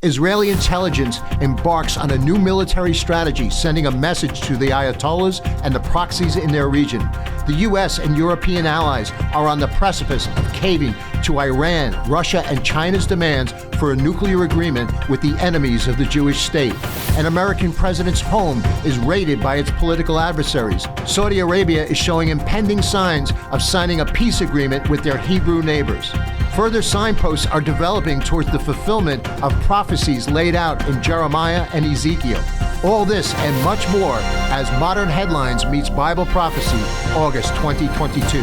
Israeli intelligence embarks on a new military strategy, sending a message to the Ayatollahs and the proxies in their region. The U.S. and European allies are on the precipice of caving to Iran, Russia, and China's demands for a nuclear agreement with the enemies of the Jewish state. An American president's home is raided by its political adversaries. Saudi Arabia is showing impending signs of signing a peace agreement with their Hebrew neighbors. Further signposts are developing towards the fulfillment of prophecies laid out in Jeremiah and Ezekiel. All this and much more as Modern Headlines meets Bible Prophecy, August 2022.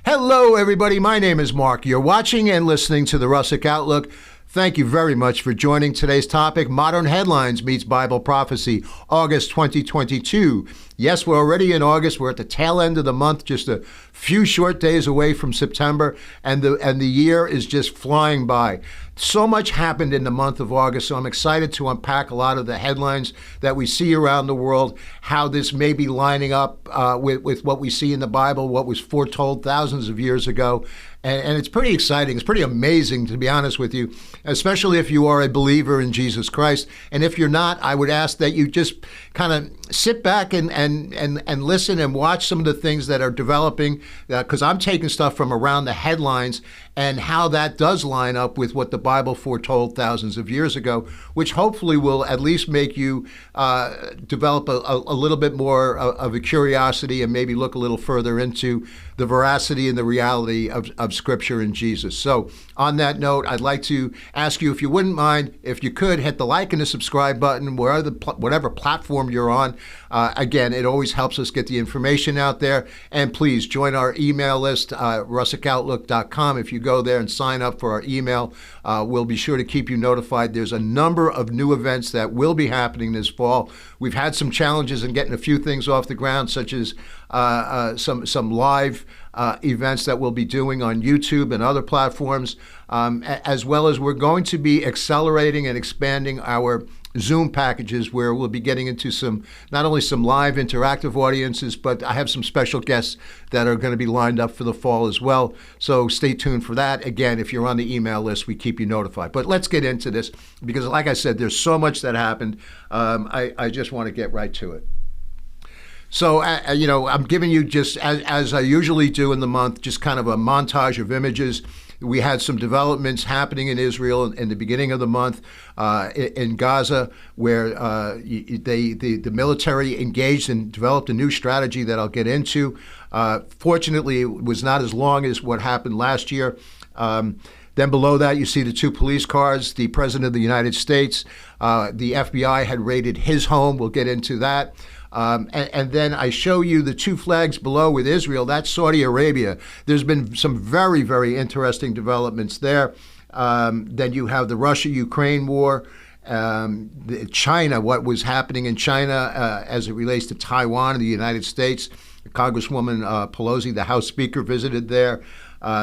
Hello, everybody. My name is Mark. You're watching and listening to the Russick Outlook. Thank you very much for joining today's topic, Modern Headlines meets Bible Prophecy, August 2022. Yes, we're already in August. We're at the tail end of the month, just a few short days away from September, and the year is just flying by. So much happened in the month of August, so I'm excited to unpack a lot of the headlines that we see around the world, how this may be lining up with what we see in the Bible, what was foretold thousands of years ago. And it's pretty exciting. It's pretty amazing, to be honest with you, especially if you are a believer in Jesus Christ. And if you're not, I would ask that you just kind of sit back and listen and watch some of the things that are developing, because I'm taking stuff from around the headlines and how that does line up with what the Bible foretold thousands of years ago, which hopefully will at least make you develop a little bit more of a curiosity and maybe look a little further into the veracity and the reality of Scripture and Jesus. So on that note, I'd like to ask you, if you wouldn't mind, if you could hit the like and the subscribe button, whatever platform you're on. Again, it always helps us get the information out there. And please join our email list, russickoutlook.com. If you go there and sign up for our email, we'll be sure to keep you notified. There's a number of new events that will be happening this fall. We've had some challenges in getting a few things off the ground, such as some live events that we'll be doing on YouTube and other platforms, as well as we're going to be accelerating and expanding our Zoom packages, where we'll be getting into not only some live interactive audiences, but I have some special guests that are going to be lined up for the fall as well. So stay tuned for that. Again, if you're on the email list, we keep you notified. But let's get into this, because like I said, there's so much that happened. I just want to get right to it. So, I'm giving you, just as I usually do in the month, just kind of a montage of images. We had some developments happening in Israel in the beginning of the month, in Gaza, where the military engaged and developed a new strategy that I'll get into. Fortunately, it was not as long as what happened last year. Then below that, you see the two police cars, the President of the United States. The FBI had raided his home. We'll get into that. And then I show you the two flags below with Israel. That's Saudi Arabia. There's been some very, very interesting developments there. Then you have the Russia-Ukraine war, China, what was happening in China as it relates to Taiwan and the United States. Congresswoman Pelosi, the House Speaker, visited there.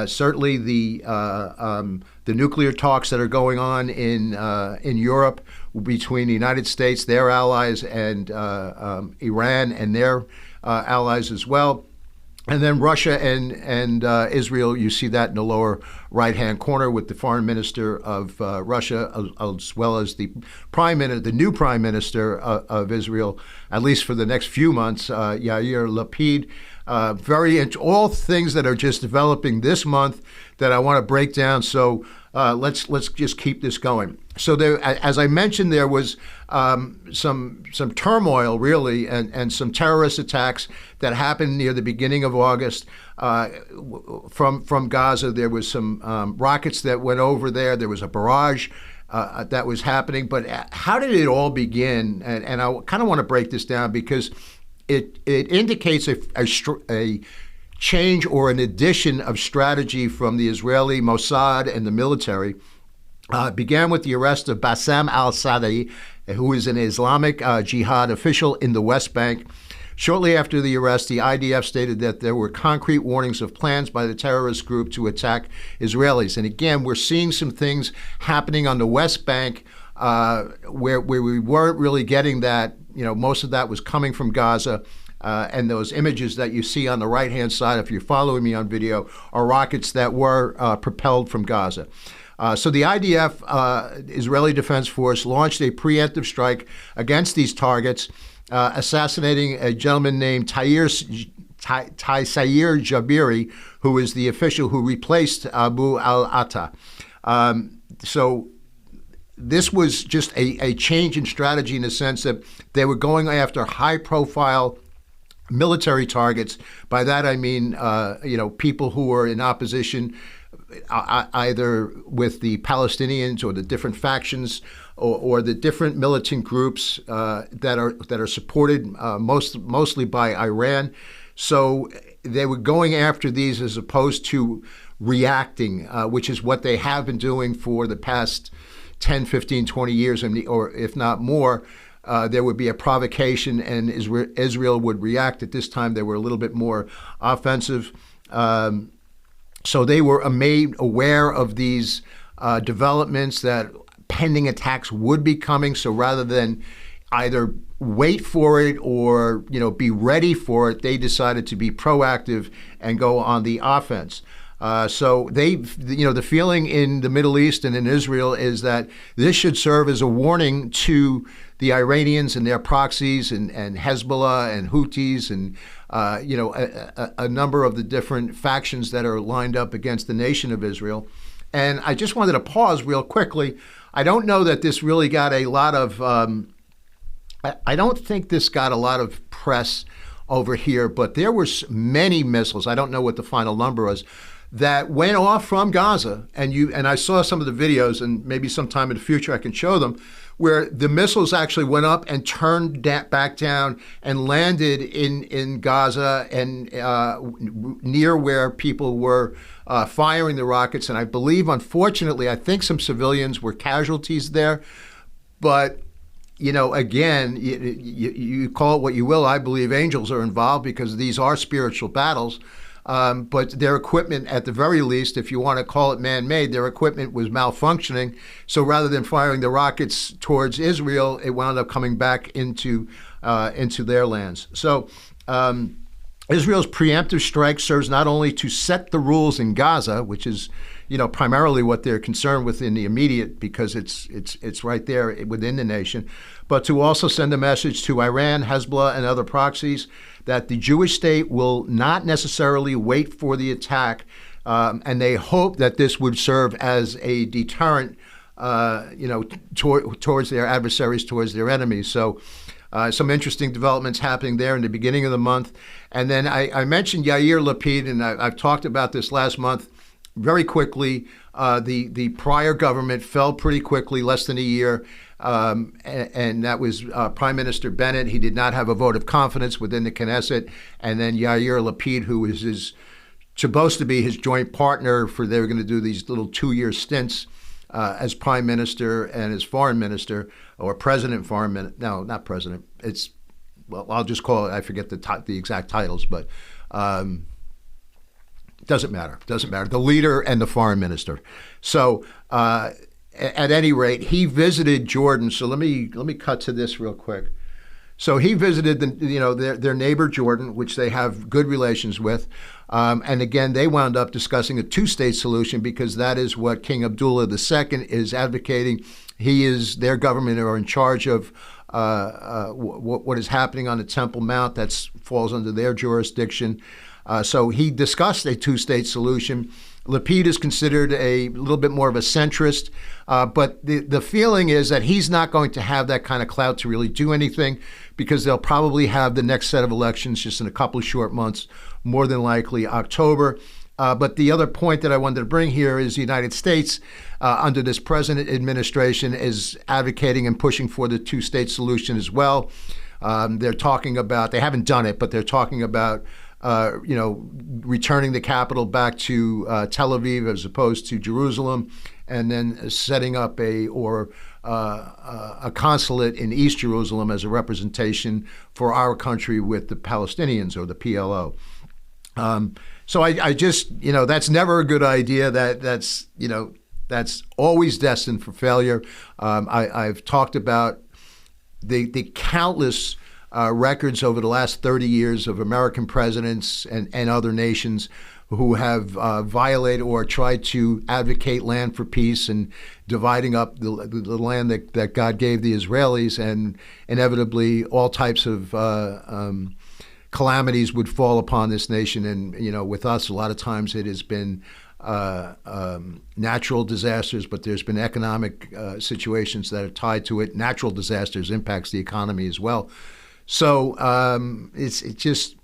Certainly the nuclear talks that are going on in Europe between the United States, their allies, and Iran and their allies as well. And then Russia and Israel, you see that in the lower right-hand corner with the foreign minister of Russia, as well as the new prime minister of Israel, at least for the next few months, Yair Lapid. All things that are just developing this month that I want to break down. So let's just keep this going. So there, as I mentioned, there was some turmoil, really, and some terrorist attacks that happened near the beginning of August from Gaza. There was some rockets that went over there. There was a barrage that was happening. But how did it all begin? And I kind of want to break this down, because it indicates a change or an addition of strategy from the Israeli Mossad and the military. Began with the arrest of Bassam al-Sadi, who is an Islamic Jihad official in the West Bank. Shortly after the arrest, the IDF stated that there were concrete warnings of plans by the terrorist group to attack Israelis. And again, we're seeing some things happening on the West Bank where we weren't really getting that. Most of that was coming from Gaza. And those images that you see on the right-hand side, if you're following me on video, are rockets that were propelled from Gaza. So the IDF, Israeli Defense Force, launched a preemptive strike against these targets, assassinating a gentleman named Taysir Jabiri, who is the official who replaced Abu al-Atta. So this was just a change in strategy in the sense that they were going after high-profile military targets. By that I mean, people who were in opposition, either with the Palestinians or the different factions, or the different militant groups that are supported mostly by Iran. So they were going after these as opposed to reacting, which is what they have been doing for the past 10, 15, 20 years, or if not more. There would be a provocation and Israel would react. At this time, they were a little bit more offensive. So they were made aware of these developments, that pending attacks would be coming. So rather than either wait for it or be ready for it, they decided to be proactive and go on the offense. So the feeling in the Middle East and in Israel is that this should serve as a warning to the Iranians and their proxies and Hezbollah and Houthis and a number of the different factions that are lined up against the nation of Israel. And I just wanted to pause real quickly. I don't know that this really got a lot of. I don't think this got a lot of press over here, but there were many missiles. I don't know what the final number was, that went off from Gaza, and I saw some of the videos, and maybe sometime in the future I can show them, where the missiles actually went up and turned back down and landed in Gaza and near where people were firing the rockets. And I believe, unfortunately, I think some civilians were casualties there. But again, you call it what you will. I believe angels are involved because these are spiritual battles. But their equipment, at the very least, if you want to call it man-made, their equipment was malfunctioning. So rather than firing the rockets towards Israel, it wound up coming back into their lands. So Israel's preemptive strike serves not only to set the rules in Gaza, which is primarily what they're concerned with in the immediate, because it's right there within the nation, but to also send a message to Iran, Hezbollah, and other proxies that the Jewish state will not necessarily wait for the attack, and they hope that this would serve as a deterrent, towards their adversaries, towards their enemies. So some interesting developments happening there in the beginning of the month. And then I mentioned Yair Lapid, and I've talked about this last month. Very quickly, the prior government fell pretty quickly, less than a year, and that was Prime Minister Bennett. He did not have a vote of confidence within the Knesset. And then Yair Lapid, who is supposed to be his joint partner they were going to do these little 2-year stints as Prime Minister and as Foreign Minister, or President, Foreign Minister. No, not President. I'll just call it, I forget the exact titles, but doesn't matter. The leader and the foreign minister. So at any rate, he visited Jordan. So let me cut to this real quick. So he visited their neighbor Jordan, which they have good relations with. And again, they wound up discussing a two-state solution because that is what King Abdullah II is advocating. Their government are in charge of what is happening on the Temple Mount. That falls under their jurisdiction. So he discussed a two-state solution. Lapid is considered a little bit more of a centrist, but the feeling is that he's not going to have that kind of clout to really do anything, because they'll probably have the next set of elections just in a couple of short months, more than likely October. But the other point that I wanted to bring here is the United States, under this present administration, is advocating and pushing for the two-state solution as well. They're talking about, they haven't done it, but they're talking about returning the capital back to Tel Aviv as opposed to Jerusalem, and then setting up a consulate in East Jerusalem as a representation for our country with the Palestinians, or the PLO. So I just, that's never a good idea. That's that's always destined for failure. I've talked about the countless records over the last 30 years of American presidents and other nations who have violated or tried to advocate land for peace and dividing up the land that God gave the Israelis, and inevitably all types of calamities would fall upon this nation. And, with us, a lot of times it has been natural disasters, but there's been economic situations that are tied to it. Natural disasters impacts the economy as well. So it's just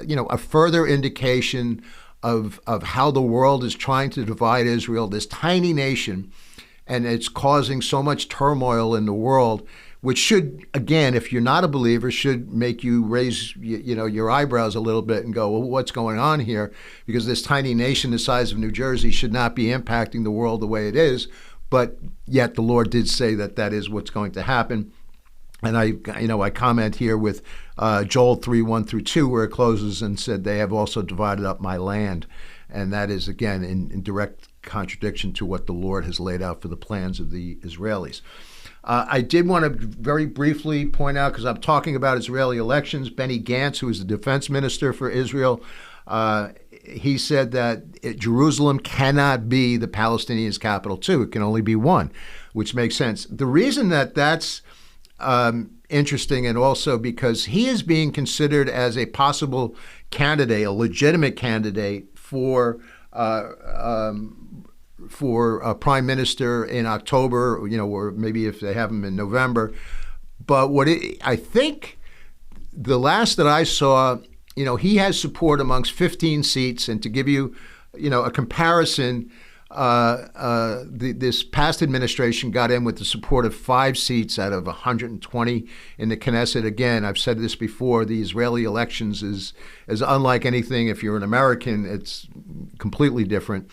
a further indication of how the world is trying to divide Israel, this tiny nation, and it's causing so much turmoil in the world, which should, again, if you're not a believer, should make you raise your eyebrows a little bit and go, well, what's going on here? Because this tiny nation the size of New Jersey should not be impacting the world the way it is, but yet the Lord did say that is what's going to happen. And I comment here with Joel 3:1-2, where it closes and said, "They have also divided up my land," and that is again in direct contradiction to what the Lord has laid out for the plans of the Israelis. I did want to very briefly point out, because I'm talking about Israeli elections, Benny Gantz, who is the defense minister for Israel, he said that Jerusalem cannot be the Palestinians' capital too. It can only be one, which makes sense. The reason that's interesting, and also because he is being considered as a possible candidate, a legitimate candidate for prime minister in October, or maybe if they have him in November. But I think the last that I saw, he has support amongst 15 seats, and to give you, a comparison. This past administration got in with the support of 5 seats out of 120 in the Knesset. Again, I've said this before, the Israeli elections is unlike anything. If you're an American, it's completely different.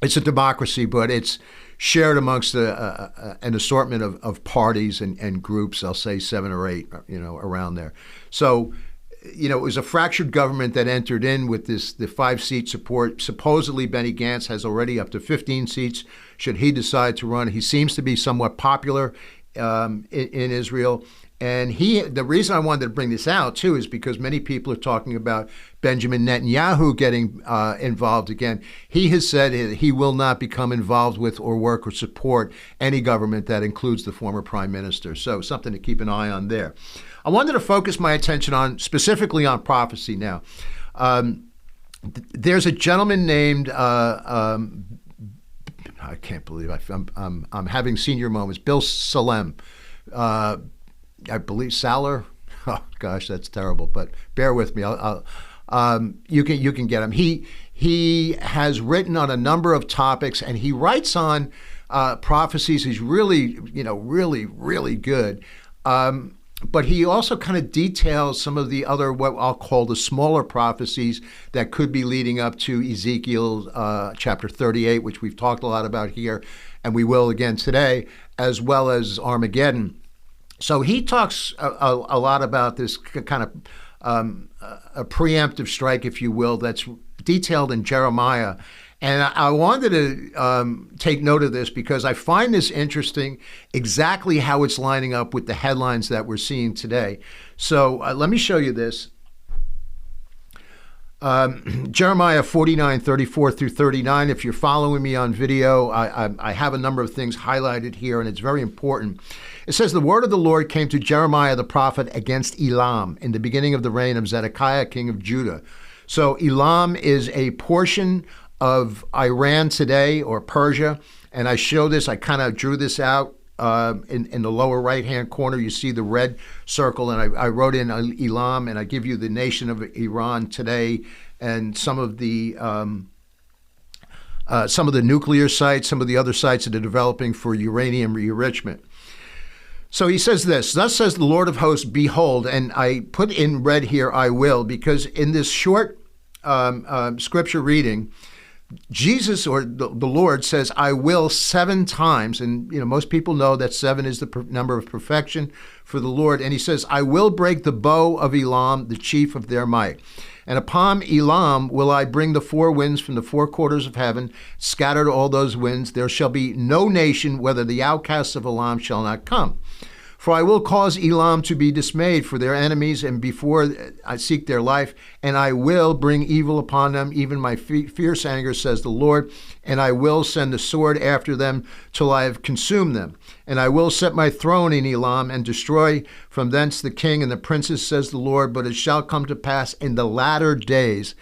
It's a democracy, but it's shared amongst an assortment of parties and groups. I'll say 7 or 8, around there. So, it was a fractured government that entered in with the 5-seat support. Supposedly, Benny Gantz has already up to 15 seats should he decide to run. He seems to be somewhat popular in Israel. And the reason I wanted to bring this out, too, is because many people are talking about Benjamin Netanyahu getting involved again. He has said he will not become involved with or work or support any government that includes the former prime minister. So something to keep an eye on there. I wanted to focus my attention specifically on prophecy now. There's a gentleman named, I can't believe I'm having senior moments, Bill Salem. I believe Saller. Oh gosh, that's terrible. But bear with me. You can get him. He has written on a number of topics, and he writes on prophecies. He's really really good. But he also kind of details some of the other, what I'll call the smaller prophecies that could be leading up to Ezekiel chapter 38, which we've talked a lot about here, and we will again today, as well as Armageddon. So he talks a lot about this kind of a preemptive strike, if you will, that's detailed in Jeremiah. And I wanted to take note of this because I find this interesting, exactly how it's lining up with the headlines that we're seeing today. So let me show you this. Jeremiah 49:34-39. If you're following me on video, I have a number of things highlighted here, and it's very important. It says, "The word of the Lord came to Jeremiah the prophet against Elam in the beginning of the reign of Zedekiah, king of Judah." So Elam is a portion of Iran today, or Persia, and I show this, I kind of drew this out in the lower right-hand corner. You see the red circle, and I wrote in Elam, and I give you the nation of Iran today, and some of the nuclear sites, some of the other sites that are developing for uranium enrichment. So he says this, "Thus says the Lord of hosts, behold," and I put in red here, "I will," because in this short scripture reading, Jesus, or the Lord, says, I will 7 times. And, most people know that 7 is the number of perfection for the Lord. And he says, I will break the bow of Elam, the chief of their might. And upon Elam will I bring the 4 winds from the 4 quarters of heaven, scattered all those winds. There shall be no nation, whether the outcasts of Elam shall not come. For I will cause Elam to be dismayed for their enemies, and before I seek their life, and I will bring evil upon them, even my fierce anger, says the Lord, and I will send the sword after them till I have consumed them. And I will set my throne in Elam, and destroy from thence the king and the princes, says the Lord, but it shall come to pass in the latter days.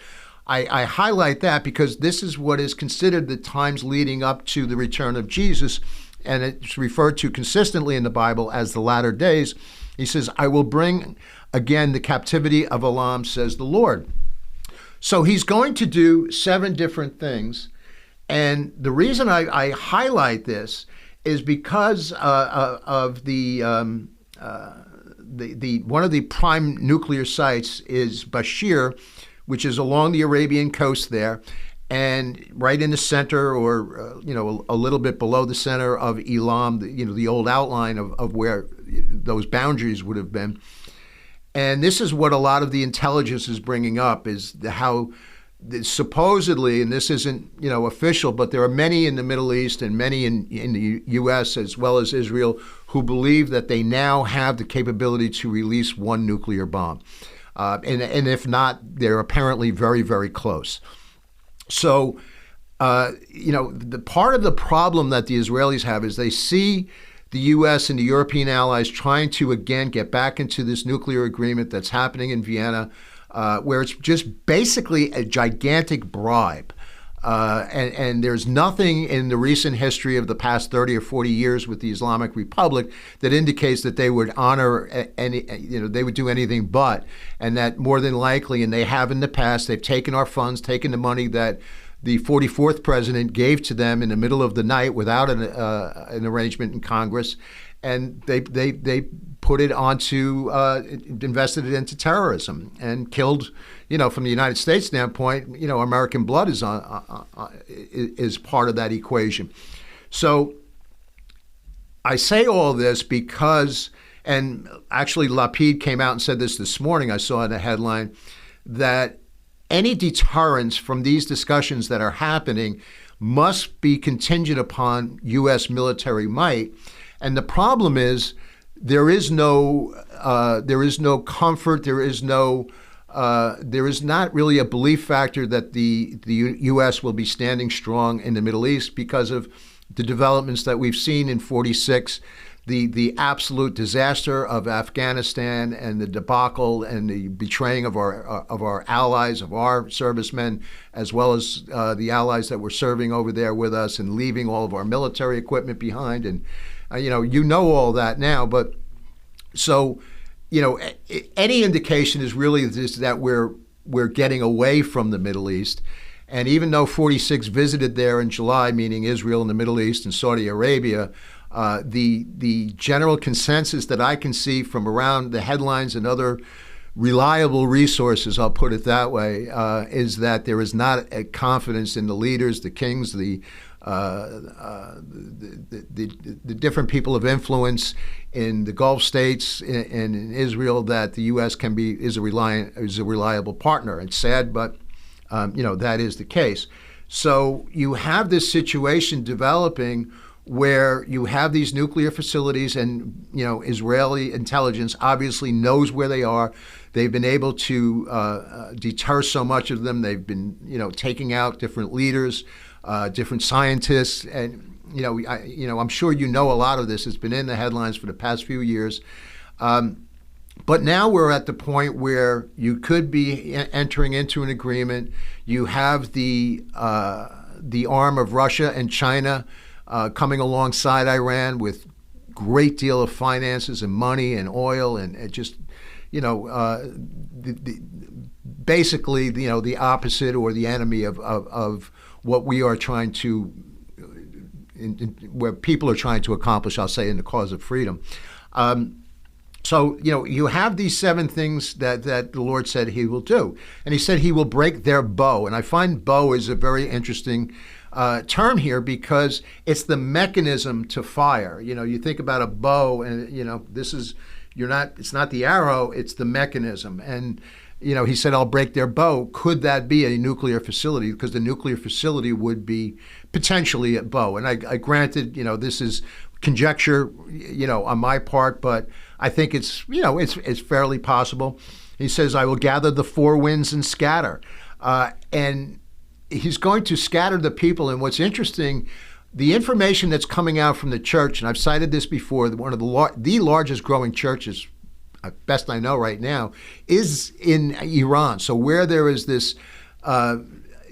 I highlight that because this is what is considered the times leading up to the return of Jesus, and it's referred to consistently in the Bible as the latter days. He says, I will bring again the captivity of Elam, says the Lord. So he's going to do 7 different things. And the reason I highlight this is because of the one of the prime nuclear sites is Bashir, which is along the Arabian coast there, and right in the center, or a little bit below the center of Elam, the old outline of where those boundaries would have been. And this is what a lot of the intelligence is bringing up, is how supposedly, and this isn't official, but there are many in the Middle East and many in the U.S. as well as Israel who believe that they now have the capability to release 1 nuclear bomb, and if not, they're apparently very, very close. So, the part of the problem that the Israelis have is they see the U.S. and the European allies trying to, again, get back into this nuclear agreement that's happening in Vienna, where it's just basically a gigantic bribe. And there's nothing in the recent history of the past 30 or 40 years with the Islamic Republic that indicates that they would honor they would do anything but, and that more than likely, and they have in the past, they've taken our funds, taken the money that the 44th president gave to them in the middle of the night without an arrangement in Congress, and they put it onto, invested it into terrorism and killed. From the United States standpoint, American blood is part of that equation. So I say all this because, and actually Lapid came out and said this morning, I saw in a headline, that any deterrence from these discussions that are happening must be contingent upon U.S. military might. And the problem is there is no comfort, there is not really a belief factor that the U.S. will be standing strong in the Middle East because of the developments that we've seen in 46, the absolute disaster of Afghanistan and the debacle and the betraying of our allies, of our servicemen, as well as the allies that were serving over there with us and leaving all of our military equipment behind. And all that now, but so. Any indication is really just that we're getting away from the Middle East. And even though 46 visited there in July, meaning Israel and the Middle East and Saudi Arabia, the general consensus that I can see from around the headlines and other reliable resources, I'll put it that way, is that there is not a confidence in the leaders, the kings, the different people of influence in the Gulf states and in Israel, that the U.S. is a reliable partner. It's sad, but that is the case. So you have this situation developing where you have these nuclear facilities, and Israeli intelligence obviously knows where they are. They've been able to deter so much of them. They've been taking out different leaders, different scientists, and I'm sure a lot of this has been in the headlines for the past few years. But now we're at the point where you could be entering into an agreement. You have the arm of Russia and China coming alongside Iran with great deal of finances and money and oil, and it just basically the opposite or the enemy of what we are trying to, where people are trying to accomplish, I'll say, in the cause of freedom. So, you have these 7 things that the Lord said he will do. And he said he will break their bow. And I find bow is a very interesting term here because it's the mechanism to fire. You think about a bow and, it's not the arrow, it's the mechanism. And, he said, I'll break their bow. Could that be a nuclear facility? Because the nuclear facility would be potentially a bow. And I granted, this is conjecture, on my part, but I think it's fairly possible. He says, I will gather the 4 winds and scatter. And he's going to scatter the people. And what's interesting, the information that's coming out from the church, and I've cited this before, one of the largest growing churches, best I know right now, is in Iran. So where there is this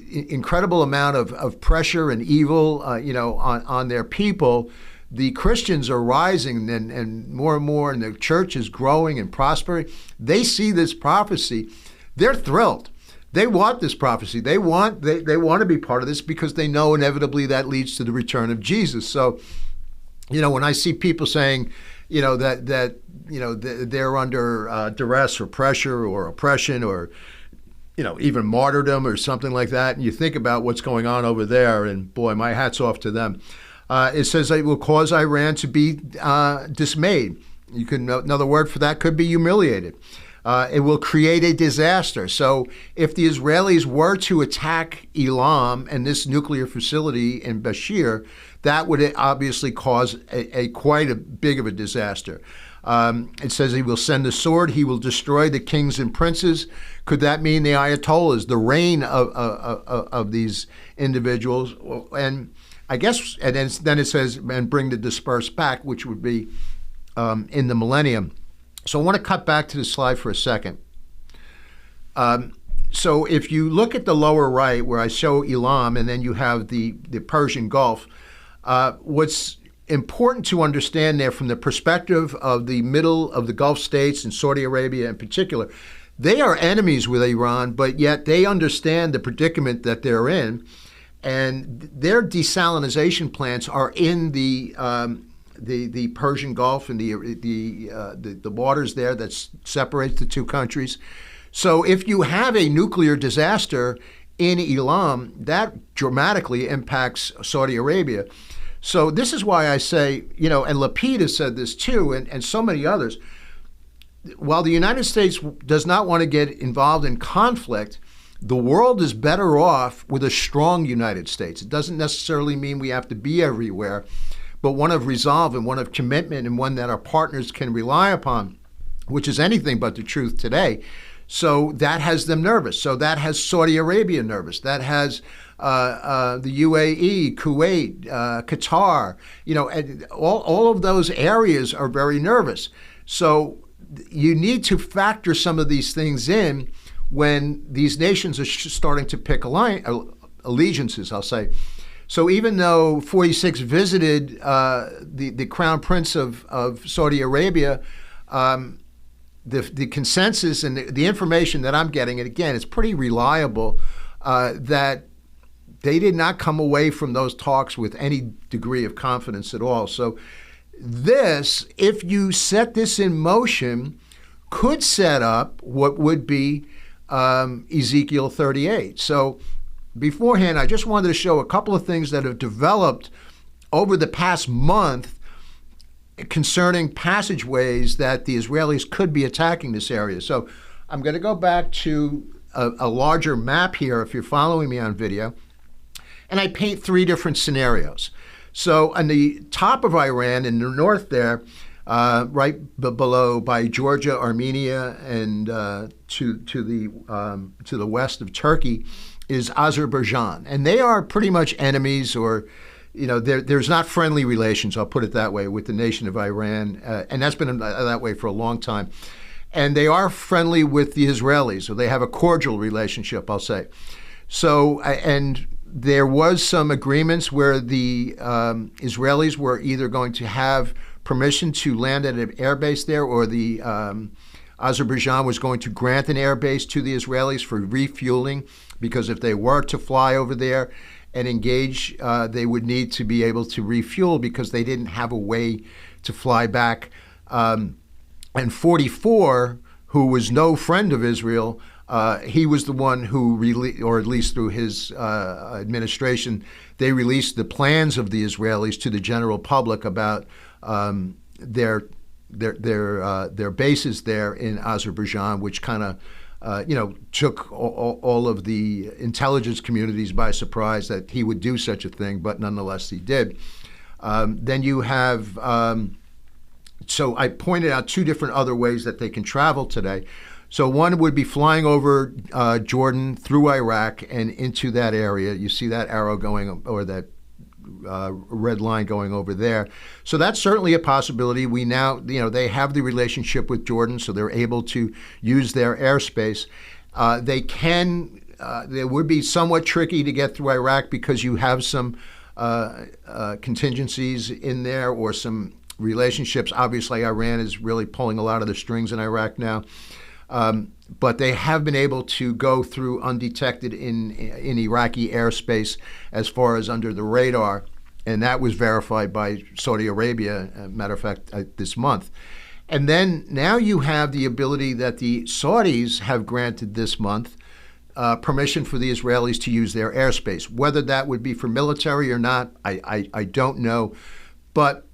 incredible amount of pressure and evil, on their people, the Christians are rising and more, and the church is growing and prospering. They see this prophecy. They're thrilled. They want this prophecy. They want to be part of this because they know inevitably that leads to the return of Jesus. So, when I see people saying, that they're under duress or pressure or oppression or, even martyrdom or something like that, and you think about what's going on over there, and boy, my hat's off to them. It says it will cause Iran to be dismayed. Another word for that could be humiliated. It will create a disaster. So if the Israelis were to attack Elam and this nuclear facility in Bashir, that would obviously cause quite a big of a disaster. It says he will send the sword. He will destroy the kings and princes. Could that mean the Ayatollahs, the reign of these individuals? And I guess, and then it says, and bring the dispersed back, which would be in the millennium. So I want to cut back to the slide for a second. So if you look at the lower right where I show Elam and then you have the Persian Gulf, what's important to understand there from the perspective of the middle of the Gulf states and Saudi Arabia in particular, they are enemies with Iran, but yet they understand the predicament that they're in, and their desalinization plants are in the Persian Gulf and the waters there that separates the 2 countries. So if you have a nuclear disaster in Elam, that dramatically impacts Saudi Arabia. So this is why I say, and Lapid has said this too, and so many others, while the United States does not want to get involved in conflict, the world is better off with a strong United States. It doesn't necessarily mean we have to be everywhere, but one of resolve and one of commitment and one that our partners can rely upon, which is anything but the truth today. So that has them nervous. So that has Saudi Arabia nervous. That has the UAE, Kuwait, Qatar, and all of those areas are very nervous. So you need to factor some of these things in when these nations are starting to pick allegiances, I'll say. So even though 46 visited the Crown Prince of Saudi Arabia, the consensus and the information that I'm getting, and again, it's pretty reliable, that they did not come away from those talks with any degree of confidence at all. So this, if you set this in motion, could set up what would be Ezekiel 38. So beforehand, I just wanted to show a couple of things that have developed over the past month concerning passageways that the Israelis could be attacking this area. So I'm going to go back to a larger map here, if you're following me on video, and I paint 3 different scenarios. So on the top of Iran, in the north there, right below by Georgia, Armenia, and to the west of Turkey, is Azerbaijan, and they are pretty much enemies, or there's not friendly relations, I'll put it that way, with the nation of Iran, and that's been that way for a long time. And they are friendly with the Israelis, so they have a cordial relationship, I'll say. So, and there was some agreements where the Israelis were either going to have permission to land at an airbase there, or the Azerbaijan was going to grant an airbase to the Israelis for refueling, because if they were to fly over there and engage, they would need to be able to refuel because they didn't have a way to fly back And 44, who was no friend of Israel, he was the one who or at least through his administration, they released the plans of the Israelis to the general public about their bases there in Azerbaijan, which kind of took all of the intelligence communities by surprise that he would do such a thing, but nonetheless he did. Then you have, so I pointed out two different other ways that they can travel today. So one would be flying over Jordan through Iraq and into that area. You see that arrow going, or that red line going over there. So that's certainly a possibility. We now, they have the relationship with Jordan, so they're able to use their airspace. It would be somewhat tricky to get through Iraq because you have some contingencies in there or some relationships. Obviously, Iran is really pulling a lot of the strings in Iraq now. But they have been able to go through undetected in Iraqi airspace as far as under the radar, and that was verified by Saudi Arabia, matter of fact, this month. And then now you have the ability that the Saudis have granted this month permission for the Israelis to use their airspace. Whether that would be for military or not, I don't know. But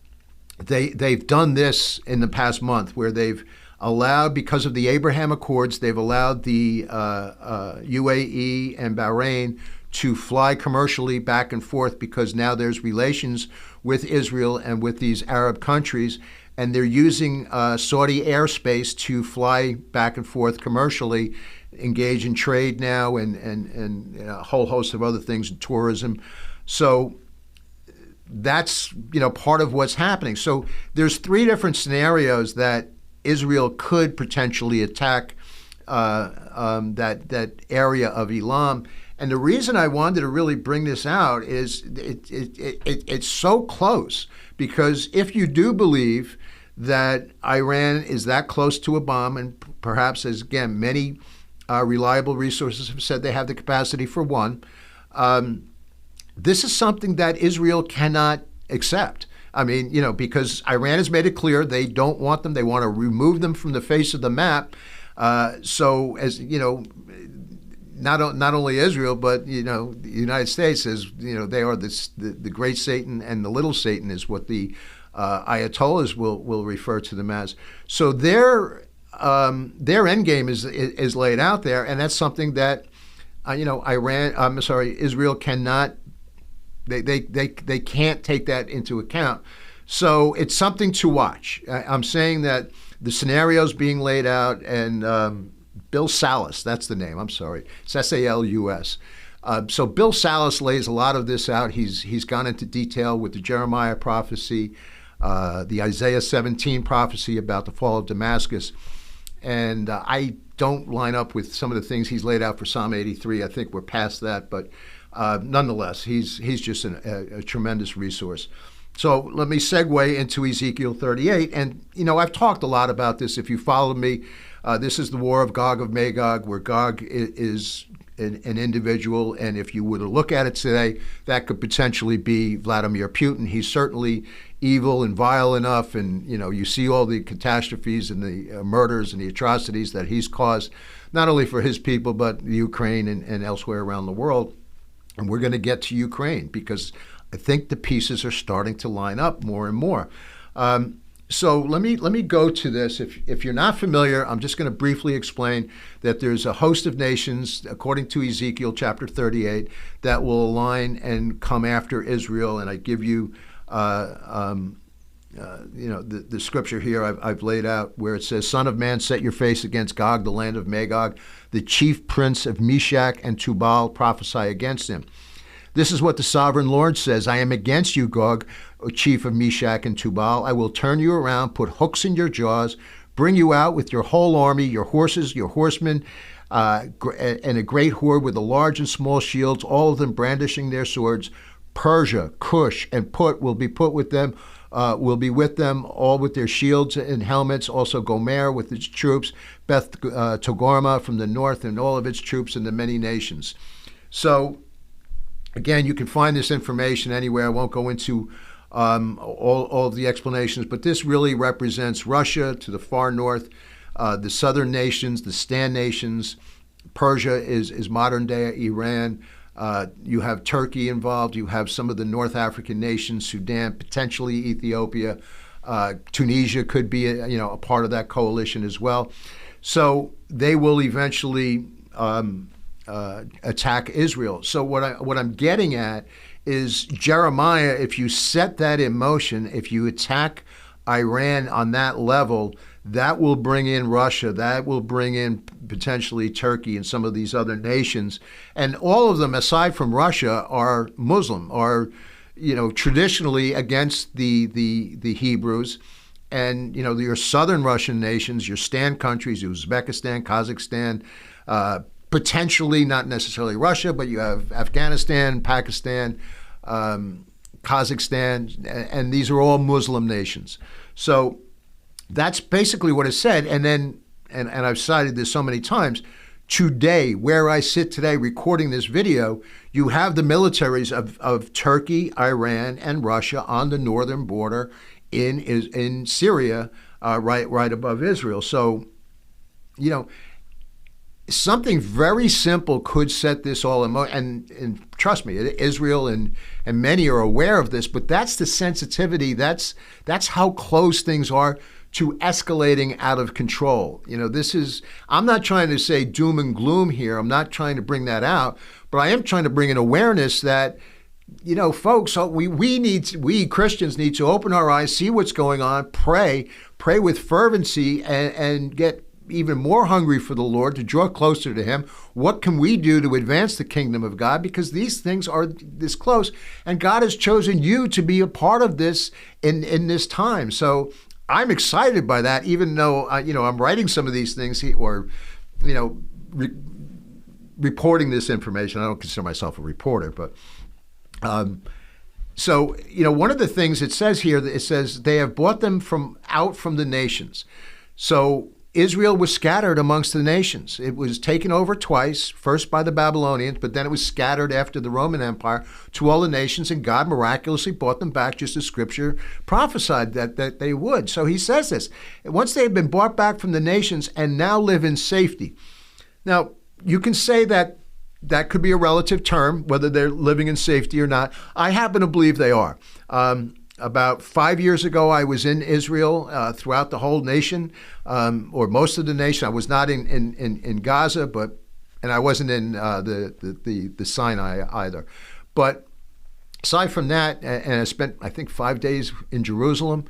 they've done this in the past month where they've allowed, because of the Abraham Accords, they've allowed the UAE and Bahrain to fly commercially back and forth because now there's relations with Israel and with these Arab countries, and they're using Saudi airspace to fly back and forth commercially, engage in trade now and a whole host of other things, tourism. So that's part of what's happening. So there's three different scenarios that Israel could potentially attack that area of Elam. And the reason I wanted to really bring this out is it's so close, because if you do believe that Iran is that close to a bomb, and perhaps, as again, many reliable resources have said they have the capacity for one, this is something that Israel cannot accept. I mean, because Iran has made it clear they don't want them. They want to remove them from the face of the map. So, as not only Israel, but the United States is, they are the great Satan, and the little Satan is what the Ayatollahs will refer to them as. So their end game is laid out there, and that's something that Israel cannot. They can't take that into account. So it's something to watch. I'm saying that the scenarios being laid out, and Bill Salus, that's the name, I'm sorry. It's S-A-L-U-S. So Bill Salus lays a lot of this out. He's gone into detail with the Jeremiah prophecy, the Isaiah 17 prophecy about the fall of Damascus. And I don't line up with some of the things he's laid out for Psalm 83. I think we're past that, but nonetheless, he's just a tremendous resource. So let me segue into Ezekiel 38. And, I've talked a lot about this. If you follow me, this is the war of Gog of Magog, where Gog is an individual. And if you were to look at it today, that could potentially be Vladimir Putin. He's certainly evil and vile enough. And, you see all the catastrophes and the murders and the atrocities that he's caused, not only for his people, but Ukraine and elsewhere around the world. And we're going to get to Ukraine because I think the pieces are starting to line up more and more. So let me go to this. If you're not familiar, I'm just going to briefly explain that there's a host of nations, according to Ezekiel chapter 38, that will align and come after Israel. And I give you, the scripture here I've laid out where it says, "Son of man, set your face against Gog, the land of Magog. The chief prince of Meshach and Tubal, prophesy against him. This is what the sovereign Lord says. I am against you, Gog, O chief of Meshach and Tubal. I will turn you around, put hooks in your jaws, bring you out with your whole army, your horses, your horsemen, and a great horde with the large and small shields, all of them brandishing their swords. Persia, Cush, and Put will be with them, all with their shields and helmets. Also Gomer with its troops, Beth Togarmah from the north and all of its troops, and the many nations." So, again, you can find this information anywhere. I won't go into all of the explanations, but this really represents Russia to the far north, the southern nations, the Stan nations. Persia is modern-day Iran. You have Turkey involved. You have some of the North African nations, Sudan, potentially Ethiopia. Tunisia could be a part of that coalition as well. So they will eventually attack Israel. So what I'm getting at is Jeremiah, if you set that in motion, if you attack Iran on that level, that will bring in Russia, that will bring in potentially Turkey and some of these other nations. And all of them, aside from Russia, are Muslim, are traditionally against the Hebrews. And your southern Russian nations, your Stan countries, Uzbekistan, Kazakhstan, potentially not necessarily Russia, but you have Afghanistan, Pakistan, Kazakhstan, and these are all Muslim nations. So that's basically what is said. And then, and I've cited this so many times, today, where I sit today recording this video, you have the militaries of Turkey, Iran, and Russia on the northern border in Syria, right above Israel. So, something very simple could set this all in motion. And trust me, Israel and many are aware of this, but that's the sensitivity. That's how close things are to escalating out of control. I'm not trying to say doom and gloom here. I'm not trying to bring that out, but I am trying to bring an awareness that, folks, we Christians need to open our eyes, see what's going on, pray with fervency, and get even more hungry for the Lord, to draw closer to Him. What can we do to advance the kingdom of God? Because these things are this close, and God has chosen you to be a part of this in this time. So I'm excited by that, even though I'm writing some of these things or reporting this information. I don't consider myself a reporter, but so one of the things it says here, it says they have brought them out from the nations. So Israel was scattered amongst the nations. It was taken over twice, first by the Babylonians, but then it was scattered after the Roman Empire to all the nations, and God miraculously brought them back, just as Scripture prophesied that they would. So he says this, once they have been brought back from the nations and now live in safety. Now, you can say that could be a relative term, whether they're living in safety or not. I happen to believe they are. About 5 years ago, I was in Israel throughout the whole nation, or most of the nation. I was not in Gaza, and I wasn't in the Sinai either. But aside from that, and I spent, I think, 5 days in Jerusalem,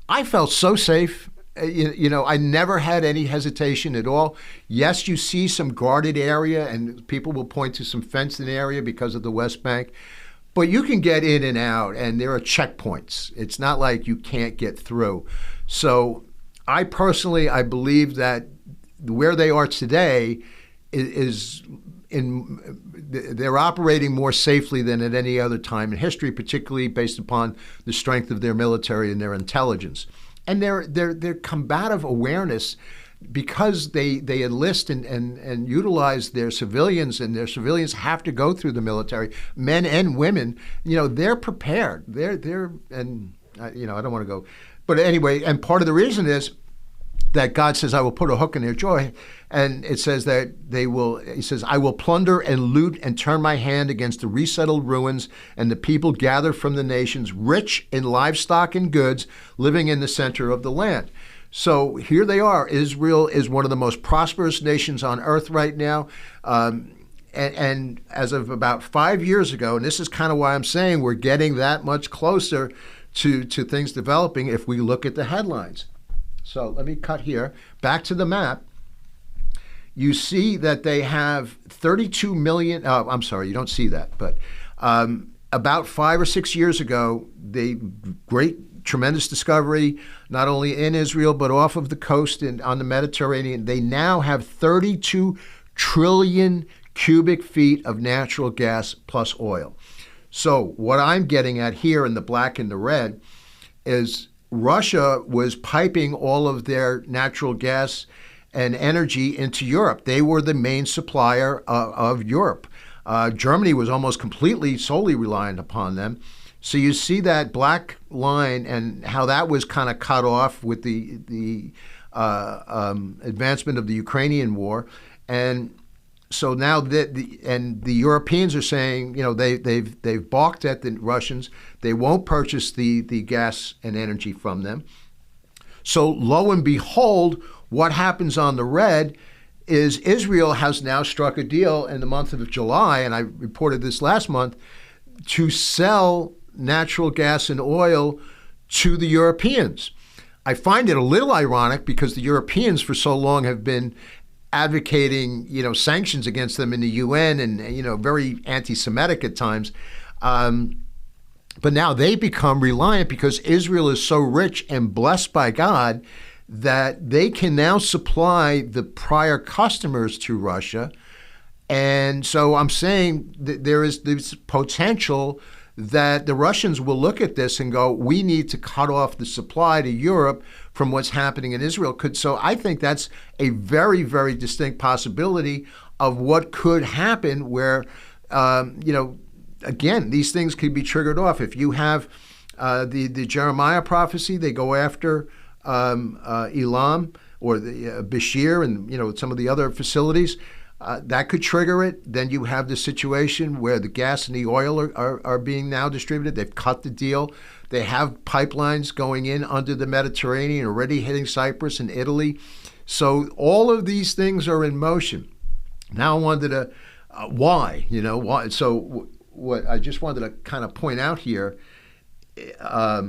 I felt so safe. I never had any hesitation at all. Yes, you see some guarded area, and people will point to some fenced-in area because of the West Bank. But you can get in and out, and there are checkpoints. It's not like you can't get through. So I believe that where they are today they're operating more safely than at any other time in history, particularly based upon the strength of their military and their intelligence. And their combative awareness, because they enlist and utilize their civilians, and their civilians have to go through the military, men and women, they're prepared. I don't want to go. But anyway, and part of the reason is that God says, I will put a hook in their jaw. And it says that he says, I will plunder and loot and turn my hand against the resettled ruins and the people gathered from the nations, rich in livestock and goods, living in the center of the land. So here they are. Israel is one of the most prosperous nations on earth right now. And as of about 5 years ago, and this is kind of why I'm saying we're getting that much closer to things developing if we look at the headlines. So let me cut here. Back to the map. You see that they have 32 million. Oh, I'm sorry, you don't see that. But about 5 or 6 years ago, tremendous discovery, not only in Israel, but off of the coast and on the Mediterranean. They now have 32 trillion cubic feet of natural gas plus oil. So what I'm getting at here in the black and the red is Russia was piping all of their natural gas and energy into Europe. They were the main supplier of Europe. Germany was almost completely, solely reliant upon them. So you see that black line and how that was kind of cut off with the advancement of the Ukrainian war, and so now the Europeans are saying, they've balked at the Russians. They won't purchase the gas and energy from them. So lo and behold, what happens on the red is Israel has now struck a deal in the month of July, and I reported this last month, to sell natural gas and oil to the Europeans. I find it a little ironic because the Europeans for so long have been advocating, sanctions against them in the UN and, very anti-Semitic at times. But now they become reliant because Israel is so rich and blessed by God that they can now supply the prior customers to Russia. And so I'm saying that there is this potential that the Russians will look at this and go, we need to cut off the supply to Europe from what's happening in Israel. So I think that's a very, very distinct possibility of what could happen where, again, these things could be triggered off. If you have the Jeremiah prophecy, they go after Elam or the Bashir and, some of the other facilities. That could trigger it. Then you have the situation where the gas and the oil are being now distributed. They've cut the deal. They have pipelines going in under the Mediterranean, already hitting Cyprus and Italy. So all of these things are in motion. Now I wanted to, why? So what I just wanted to kind of point out here, let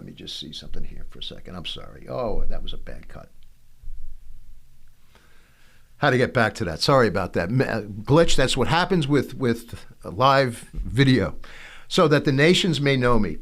me just see something here for a second. I'm sorry. Oh, that was a bad cut. How to get back to that. Sorry about that. Glitch, that's what happens with live video. So that the nations may know me.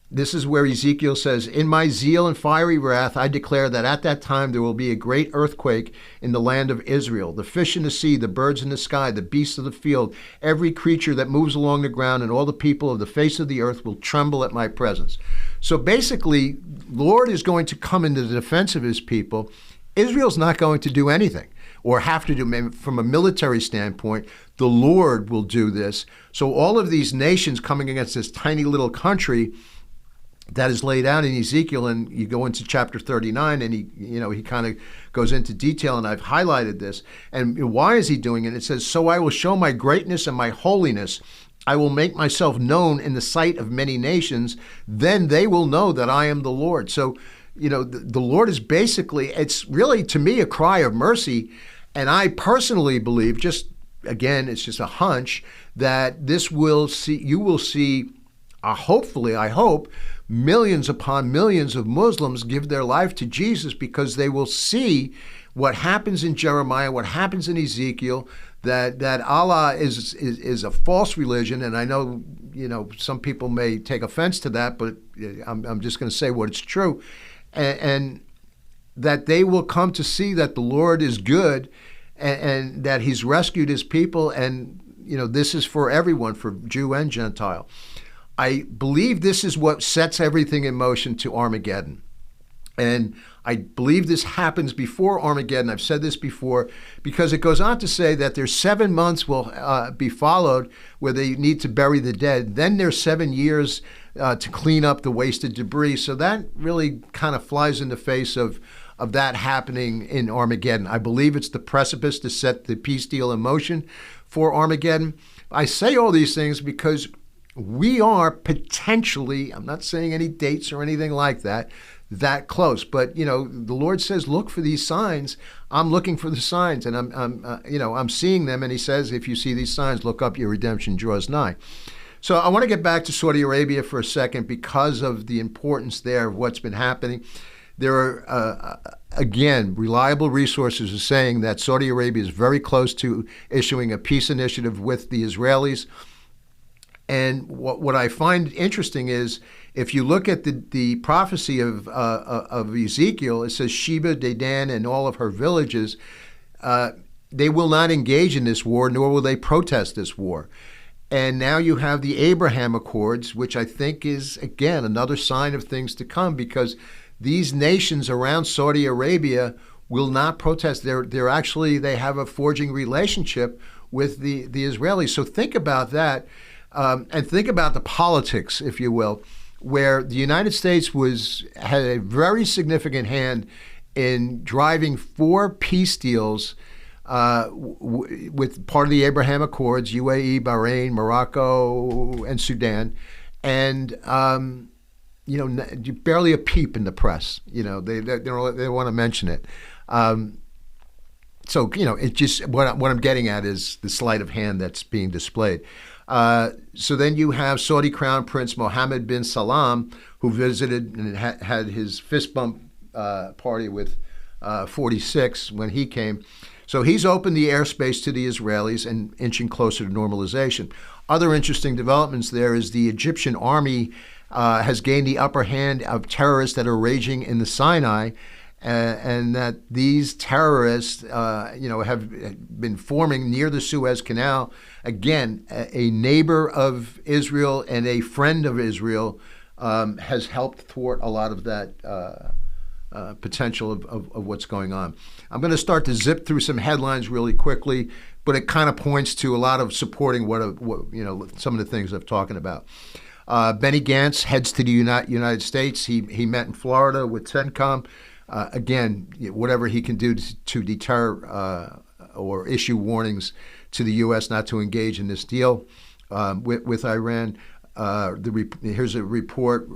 This is where Ezekiel says, in my zeal and fiery wrath, I declare that at that time there will be a great earthquake in the land of Israel. The fish in the sea, the birds in the sky, the beasts of the field, every creature that moves along the ground, and all the people of the face of the earth will tremble at my presence. So basically, Lord is going to come into the defense of his people. Israel's not going to do anything or have to do, maybe from a military standpoint. The Lord will do this. So all of these nations coming against this tiny little country that is laid out in Ezekiel, and you go into chapter 39 and he kind of goes into detail, and I've highlighted this. And why is he doing it? It says, so I will show my greatness and my holiness. I will make myself known in the sight of many nations. Then they will know that I am the Lord. So the Lord is basically, it's really, to me, a cry of mercy. And I personally believe, again, it's just a hunch, that you will see, hopefully, I hope, millions upon millions of Muslims give their life to Jesus because they will see what happens in Jeremiah, what happens in Ezekiel, that Allah is a false religion. And I know, some people may take offense to that, but I'm just going to say what it's true. And that they will come to see that the Lord is good and that he's rescued his people. And, this is for everyone, for Jew and Gentile. I believe this is what sets everything in motion to Armageddon. And I believe this happens before Armageddon. I've said this before because it goes on to say that there's 7 months will be followed where they need to bury the dead. Then there's 7 years to clean up the wasted debris. So that really kind of flies in the face of that happening in Armageddon. I believe it's the precipice to set the peace deal in motion for Armageddon. I say all these things because we are potentially, I'm not saying any dates or anything like that close. But, the Lord says, look for these signs. I'm looking for the signs, and I'm seeing them. And he says, if you see these signs, look up, your redemption draws nigh. So I want to get back to Saudi Arabia for a second because of the importance there of what's been happening. There are, again, reliable resources are saying that Saudi Arabia is very close to issuing a peace initiative with the Israelis. And what I find interesting is, if you look at the prophecy of Ezekiel, it says Sheba, Dedan, and all of her villages, they will not engage in this war, nor will they protest this war. And now you have the Abraham Accords, which I think is, again, another sign of things to come, because these nations around Saudi Arabia will not protest. They have a forging relationship with the Israelis. So think about that. And think about the politics, if you will, where the United States had a very significant hand in driving 4 peace deals with part of the Abraham Accords, UAE, Bahrain, Morocco, and Sudan, and barely a peep in the press. They want to mention it. So it just what I'm getting at is the sleight of hand that's being displayed. So then you have Saudi Crown Prince Mohammed bin Salman, who visited and had his fist bump party with 46 when he came. So he's opened the airspace to the Israelis and inching closer to normalization. Other interesting developments there is the Egyptian army has gained the upper hand of terrorists that are raging in the Sinai, and that these terrorists, have been forming near the Suez Canal. Again, a neighbor of Israel and a friend of Israel has helped thwart a lot of that potential of what's going on. I'm going to start to zip through some headlines really quickly, but it kind of points to a lot of supporting what some of the things I've talking about. Benny Gantz heads to the United States. He met in Florida with CENTCOM. Again, whatever he can do to deter or issue warnings to the U.S. not to engage in this deal with Iran. Here's a report.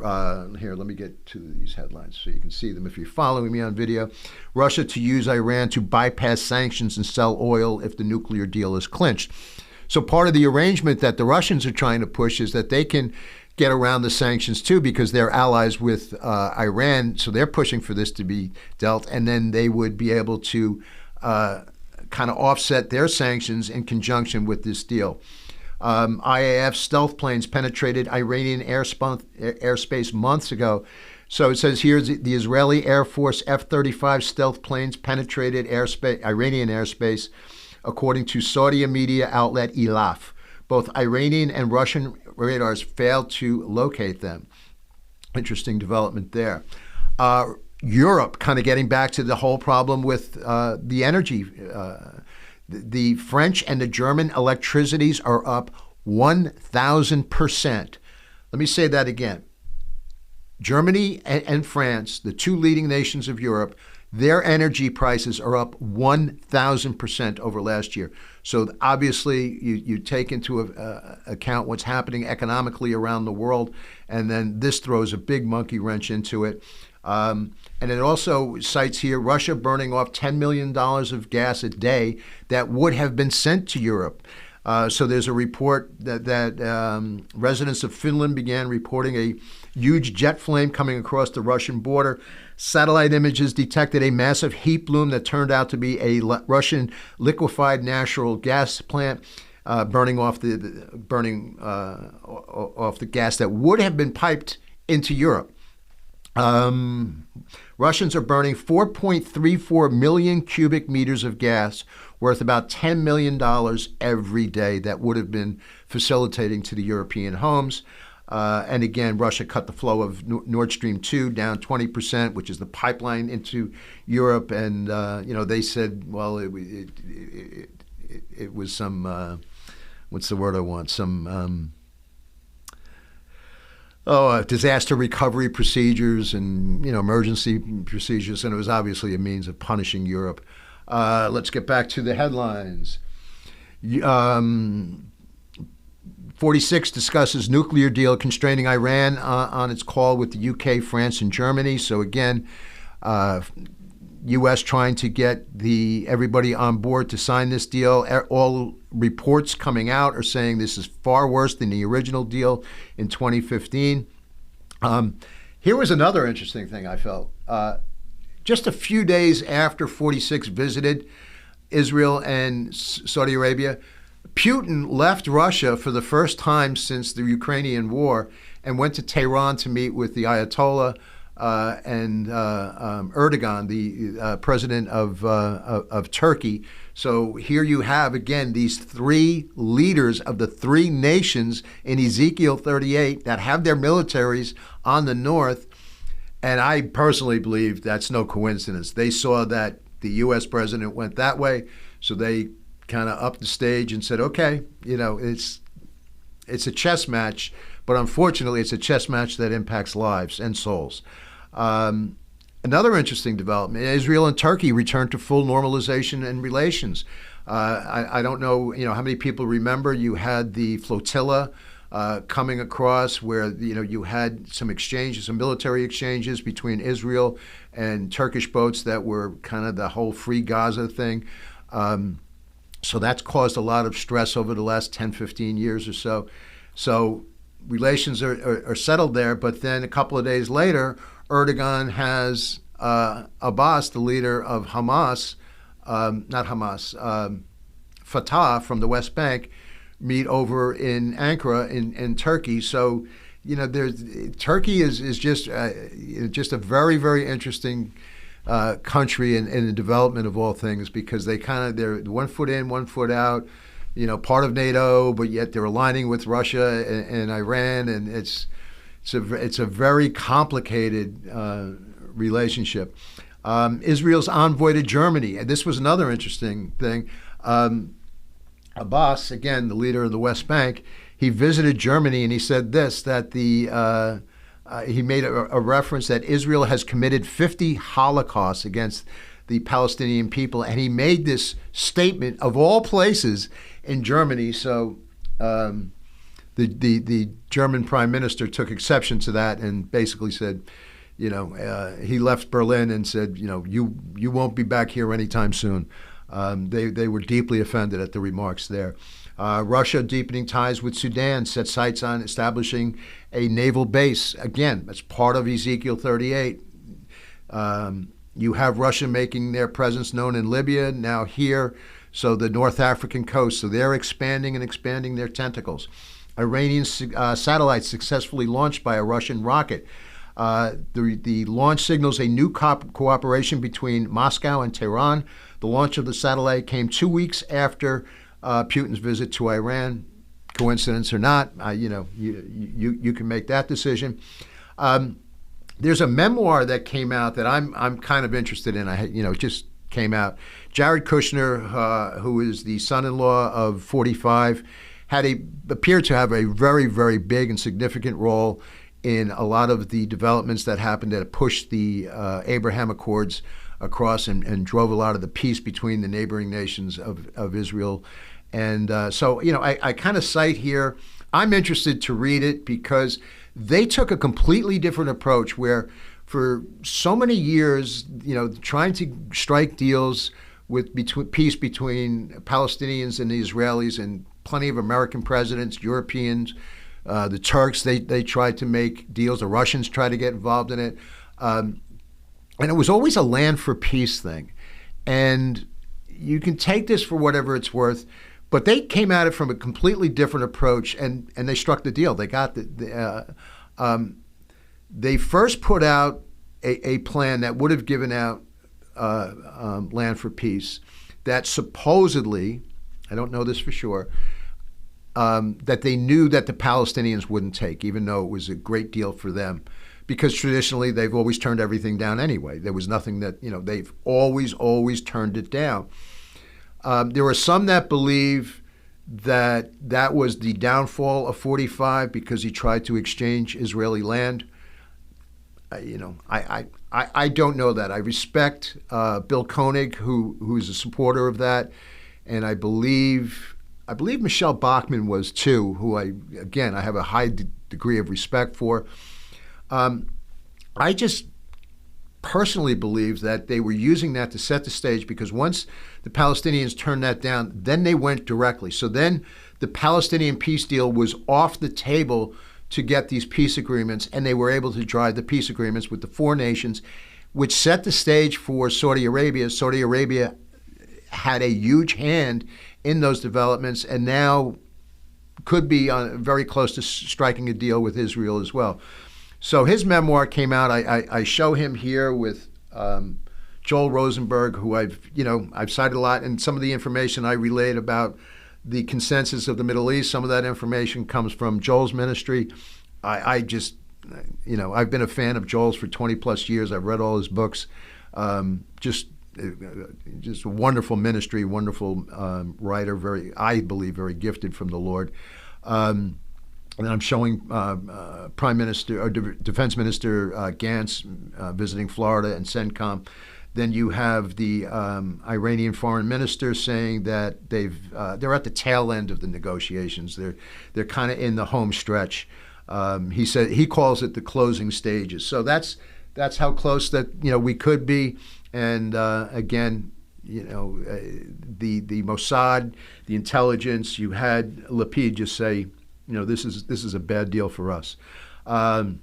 Here, let me get to these headlines so you can see them if you're following me on video. Russia to use Iran to bypass sanctions and sell oil if the nuclear deal is clinched. So part of the arrangement that the Russians are trying to push is that they can get around the sanctions too, because they're allies with Iran. So they're pushing for this to be dealt, and then they would be able to kind of offset their sanctions in conjunction with this deal. IAF stealth planes penetrated Iranian airspace months ago. So it says here the Israeli Air Force F-35 stealth planes penetrated Iranian airspace, according to Saudi media outlet Elaf. Both Iranian and Russian radars failed to locate them. Interesting development there. Europe, kind of getting back to the whole problem with the energy. The French and the German electricities are up 1,000%. Let me say that again. Germany and France, the 2 leading nations of Europe, their energy prices are up 1,000% over last year. So obviously, you take into account what's happening economically around the world, and then this throws a big monkey wrench into it. And it also cites here Russia burning off $10 million of gas a day that would have been sent to Europe. So there's a report that residents of Finland began reporting a huge jet flame coming across the Russian border. Satellite images detected a massive heat bloom that turned out to be a Russian liquefied natural gas plant burning off the gas that would have been piped into Europe. Russians are burning 4.34 million cubic meters of gas, worth about $10 million every day, that would have been facilitating to the European homes. And again, Russia cut the flow of Nord Stream 2 down 20%, which is the pipeline into Europe. And, they said, well, it was some, what's the word I want? Some disaster recovery procedures and, emergency procedures. And it was obviously a means of punishing Europe. Let's get back to the headlines. 46 discusses nuclear deal constraining Iran on its call with the UK, France, and Germany. So again, U.S. trying to get everybody on board to sign this deal. All reports coming out are saying this is far worse than the original deal in 2015. Here was another interesting thing I felt. Just a few days after 46 visited Israel and Saudi Arabia, Putin left Russia for the first time since the Ukrainian war and went to Tehran to meet with the Ayatollah and Erdogan, the president of Turkey. So here you have, again, these 3 leaders of the 3 nations in Ezekiel 38 that have their militaries on the north. And I personally believe that's no coincidence. They saw that the U.S. president went that way, so they kind of upped the stage and said, okay, it's a chess match, but unfortunately, it's a chess match that impacts lives and souls. Another interesting development: Israel and Turkey returned to full normalization in relations. I don't know, how many people remember you had the flotilla coming across, where you had some exchanges, some military exchanges between Israel and Turkish boats that were kind of the whole free Gaza thing. So that's caused a lot of stress over the last 10, 15 years or so. So relations are settled there, but then a couple of days later, Erdogan has Abbas, the leader of Hamas, not Hamas, Fatah from the West Bank, meet over in Ankara in Turkey. So, Turkey is just a very, very interesting country in the development of all things, because they're 1 foot in, 1 foot out, part of NATO, but yet they're aligning with Russia and Iran, and it's a very complicated relationship. Israel's envoy to Germany, and this was another interesting thing. Abbas, again, the leader of the West Bank, he visited Germany, and he said that he made a reference that Israel has committed 50 holocausts against the Palestinian people, and he made this statement of all places in Germany. So the German prime minister took exception to that and basically said, he left Berlin and said, you won't be back here anytime soon. They were deeply offended at the remarks there. Russia deepening ties with Sudan, set sights on establishing a naval base. Again, that's part of Ezekiel 38. You have Russia making their presence known in Libya, now here, so the North African coast. So they're expanding their tentacles. Iranian satellites successfully launched by a Russian rocket. The launch signals a new cooperation between Moscow and Tehran. The launch of the satellite came 2 weeks after Putin's visit to Iran. Coincidence or not, you can make that decision. There's a memoir that came out that I'm kind of interested in. It just came out. Jared Kushner, who is the son-in-law of 45, appeared to have a very, very big and significant role in a lot of the developments that happened that pushed the Abraham Accords across and drove a lot of the peace between the neighboring nations of Israel. And so I kind of cite here, I'm interested to read it because they took a completely different approach, where for so many years, trying to strike deals with peace between Palestinians and the Israelis, and plenty of American presidents, Europeans, the Turks, they tried to make deals. The Russians tried to get involved in it. And it was always a land for peace thing. And you can take this for whatever it's worth, but they came at it from a completely different approach, and they struck the deal. They got they first put out a plan that would have given out land for peace that supposedly, I don't know this for sure, that they knew that the Palestinians wouldn't take, even though it was a great deal for them, because traditionally they've always turned everything down anyway. There was nothing that, they've always turned it down. There are some that believe that was the downfall of 45 because he tried to exchange Israeli land. I don't know that. I respect Bill Koenig, who's a supporter of that, and I believe Michelle Bachmann was too, who I have a high degree of respect for. I just personally believe that they were using that to set the stage, because once the Palestinians turned that down, then they went directly. So then the Palestinian peace deal was off the table to get these peace agreements, and they were able to drive the peace agreements with the four nations, which set the stage for Saudi Arabia. Saudi Arabia had a huge hand in those developments, and now could be very close to striking a deal with Israel as well. So his memoir came out. I show him here with Joel Rosenberg, who I've cited a lot, and some of the information I relayed about the consensus of the Middle East, some of that information comes from Joel's ministry. I've been a fan of Joel's for 20 plus years. I've read all his books. Just a wonderful ministry, wonderful writer, I believe very gifted from the Lord. And I'm showing Prime Minister or Defense Minister Gantz visiting Florida and CENTCOM. Then you have the Iranian foreign minister saying that they're at the tail end of the negotiations. They're kind of in the home stretch. He calls it the closing stages. So that's how close that we could be. And again, the Mossad, the intelligence. You had Lapid just say, this is a bad deal for us. Going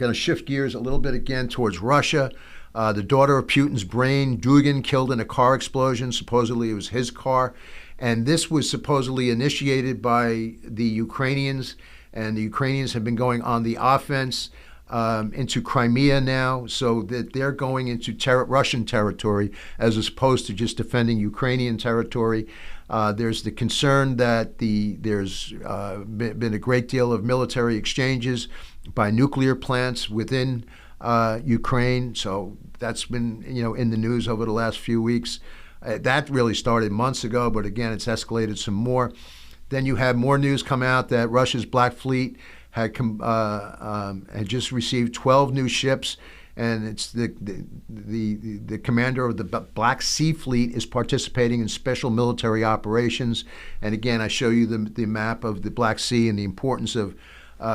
to shift gears a little bit again towards Russia. The daughter of Putin's brain, Dugin, killed in a car explosion. Supposedly it was his car. And this was supposedly initiated by the Ukrainians. And the Ukrainians have been going on the offense into Crimea now, so that they're going into Russian territory as opposed to just defending Ukrainian territory. There's the concern that there's been a great deal of military exchanges by nuclear plants within Ukraine. So that's been in the news over the last few weeks. That really started months ago, but again, it's escalated some more. Then you have more news come out that Russia's Black Fleet had just received 12 new ships, and it's the commander of the Black Sea Fleet is participating in special military operations. And again, I show you the map of the Black Sea and the importance of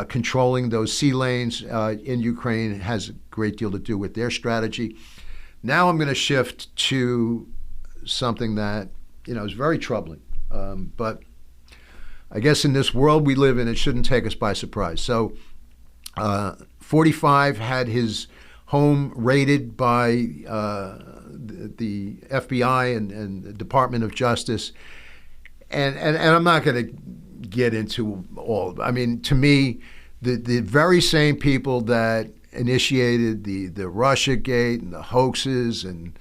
controlling those sea lanes in Ukraine. It has a great deal to do with their strategy. Now I'm going to shift to something that is very troubling, but I guess in this world we live in, it shouldn't take us by surprise. So 45 had his home raided by the FBI and the Department of Justice. And I'm not going to get into all. I mean, to me, the very same people that initiated the Russiagate and the hoaxes and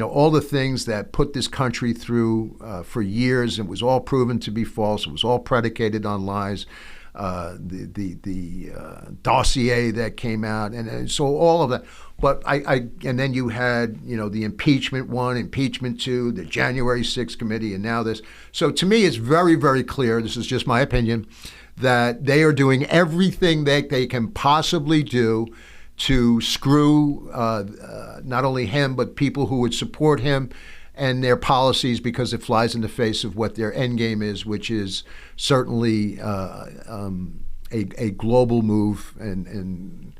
all the things that put this country through for years, and was all proven to be false. It was all predicated on lies. The dossier that came out, and so all of that. But and then you had the impeachment 1, impeachment 2, the January 6th committee, and now this. So to me, it's very, very clear. This is just my opinion, that they are doing everything that they can possibly do to screw not only him, but people who would support him and their policies, because it flies in the face of what their end game is, which is certainly a global move. And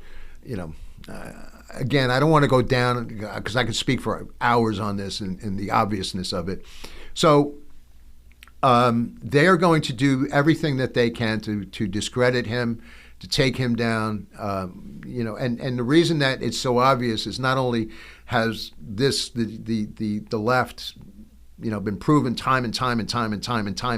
again, I don't want to go down, because I could speak for hours on this and the obviousness of it. So they are going to do everything that they can to discredit him, to take him down, and the reason that it's so obvious is not only has the left, been proven time and time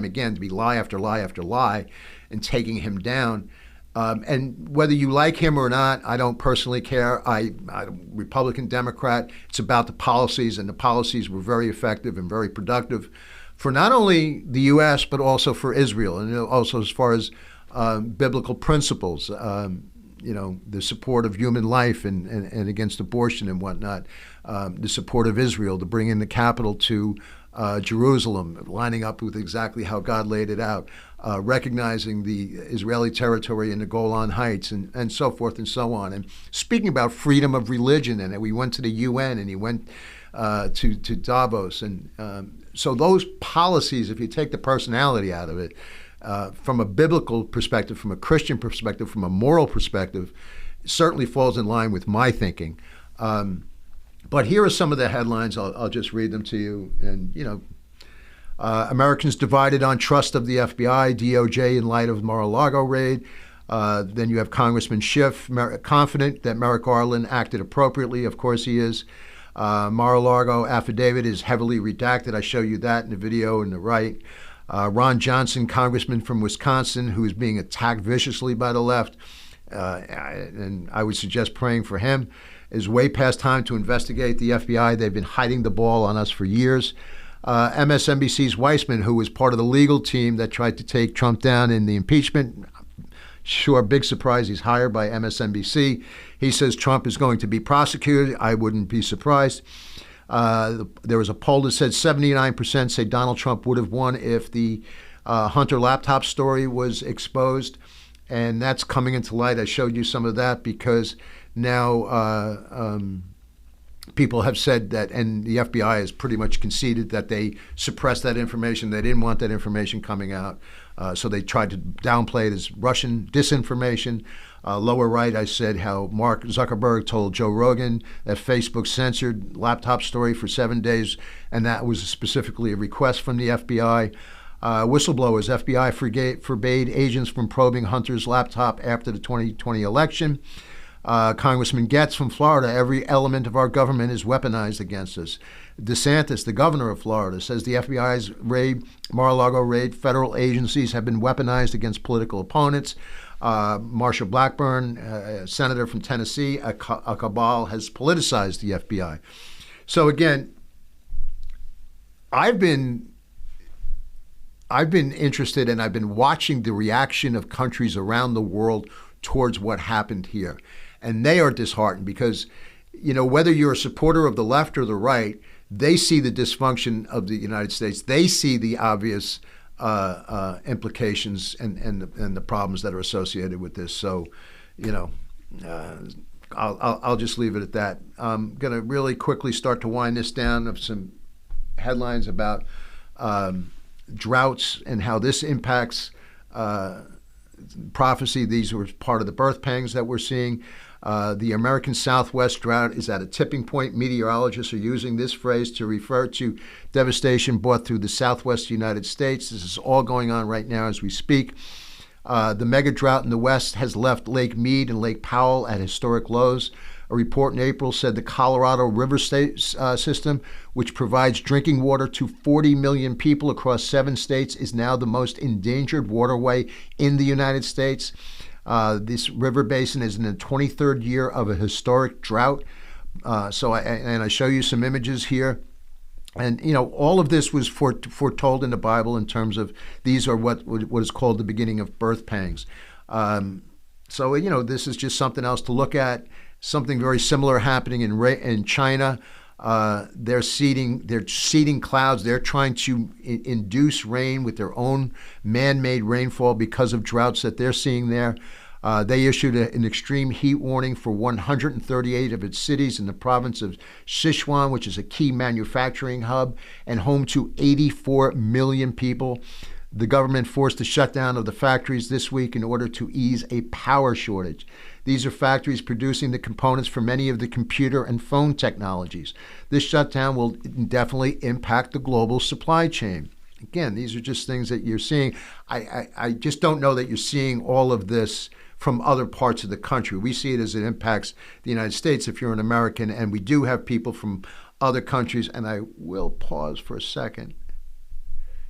again to be lie after lie after lie, and taking him down. And whether you like him or not, I don't personally care. I'm Republican, Democrat. It's about the policies, and the policies were very effective and very productive for not only the U.S. but also for Israel, and also as far as biblical principles, the support of human life and against abortion and whatnot, the support of Israel to bring in the capital to Jerusalem, lining up with exactly how God laid it out, recognizing the Israeli territory in the Golan Heights, and so forth and so on. And speaking about freedom of religion, and we went to the UN, and he went to Davos. And so those policies, if you take the personality out of it, from a biblical perspective, from a Christian perspective, from a moral perspective, certainly falls in line with my thinking. But here are some of the headlines. I'll just read them to you. And, Americans divided on trust of the FBI, DOJ in light of Mar-a-Lago raid. Then you have Congressman Schiff, confident that Merrick Garland acted appropriately. Of course he is. Mar-a-Lago affidavit is heavily redacted. I show you that in the video on the right. Ron Johnson, congressman from Wisconsin, who is being attacked viciously by the left, and I would suggest praying for him. Is way past time to investigate the FBI. They've been hiding the ball on us for years. MSNBC's Weissman, who was part of the legal team that tried to take Trump down in the impeachment. Sure, big surprise, he's hired by MSNBC. He says Trump is going to be prosecuted. I wouldn't be surprised. There was a poll that said 79% say Donald Trump would have won if the Hunter laptop story was exposed. And that's coming into light. I showed you some of that because now people have said that, and the FBI has pretty much conceded that they suppressed that information. They didn't want that information coming out. So they tried to downplay it as Russian disinformation. Lower right, I said how Mark Zuckerberg told Joe Rogan that Facebook censored laptop story for 7 days, and that was specifically a request from the FBI. Whistleblowers, FBI forbade agents from probing Hunter's laptop after the 2020 election. Congressman Getz from Florida, every element of our government is weaponized against us. DeSantis, the governor of Florida, says the FBI's Mar-a-Lago raid, federal agencies have been weaponized against political opponents. Marsha Blackburn, senator from Tennessee, a cabal has politicized the FBI. So again, I've been interested and I've been watching the reaction of countries around the world towards what happened here. And they are disheartened because, whether you're a supporter of the left or the right, they see the dysfunction of the United States. They see the obvious implications and the problems that are associated with this. So, I'll just leave it at that. I'm going to really quickly start to wind this down of some headlines about droughts and how this impacts prophecy. These were part of the birth pangs that we're seeing. The American Southwest drought is at a tipping point. Meteorologists are using this phrase to refer to devastation brought through the Southwest United States. This is all going on right now as we speak. The mega drought in the West has left Lake Mead and Lake Powell at historic lows. A report in April said the Colorado River system, which provides drinking water to 40 million people across 7 states, is now the most endangered waterway in the United States. This river basin is in the 23rd year of a historic drought. So I show you some images here. And, all of this was foretold in the Bible in terms of these are what is called the beginning of birth pangs. So, this is just something else to look at. Something very similar happening in China. They're seeding clouds. They're trying to induce rain with their own man-made rainfall because of droughts that they're seeing there. They issued an extreme heat warning for 138 of its cities in the province of Sichuan, which is a key manufacturing hub and home to 84 million people. The government forced the shutdown of the factories this week in order to ease a power shortage. These are factories producing the components for many of the computer and phone technologies. This shutdown will definitely impact the global supply chain. Again, these are just things that you're seeing. I just don't know that you're seeing all of this from other parts of the country. We see it as it impacts the United States if you're an American, and we do have people from other countries. And I will pause for a second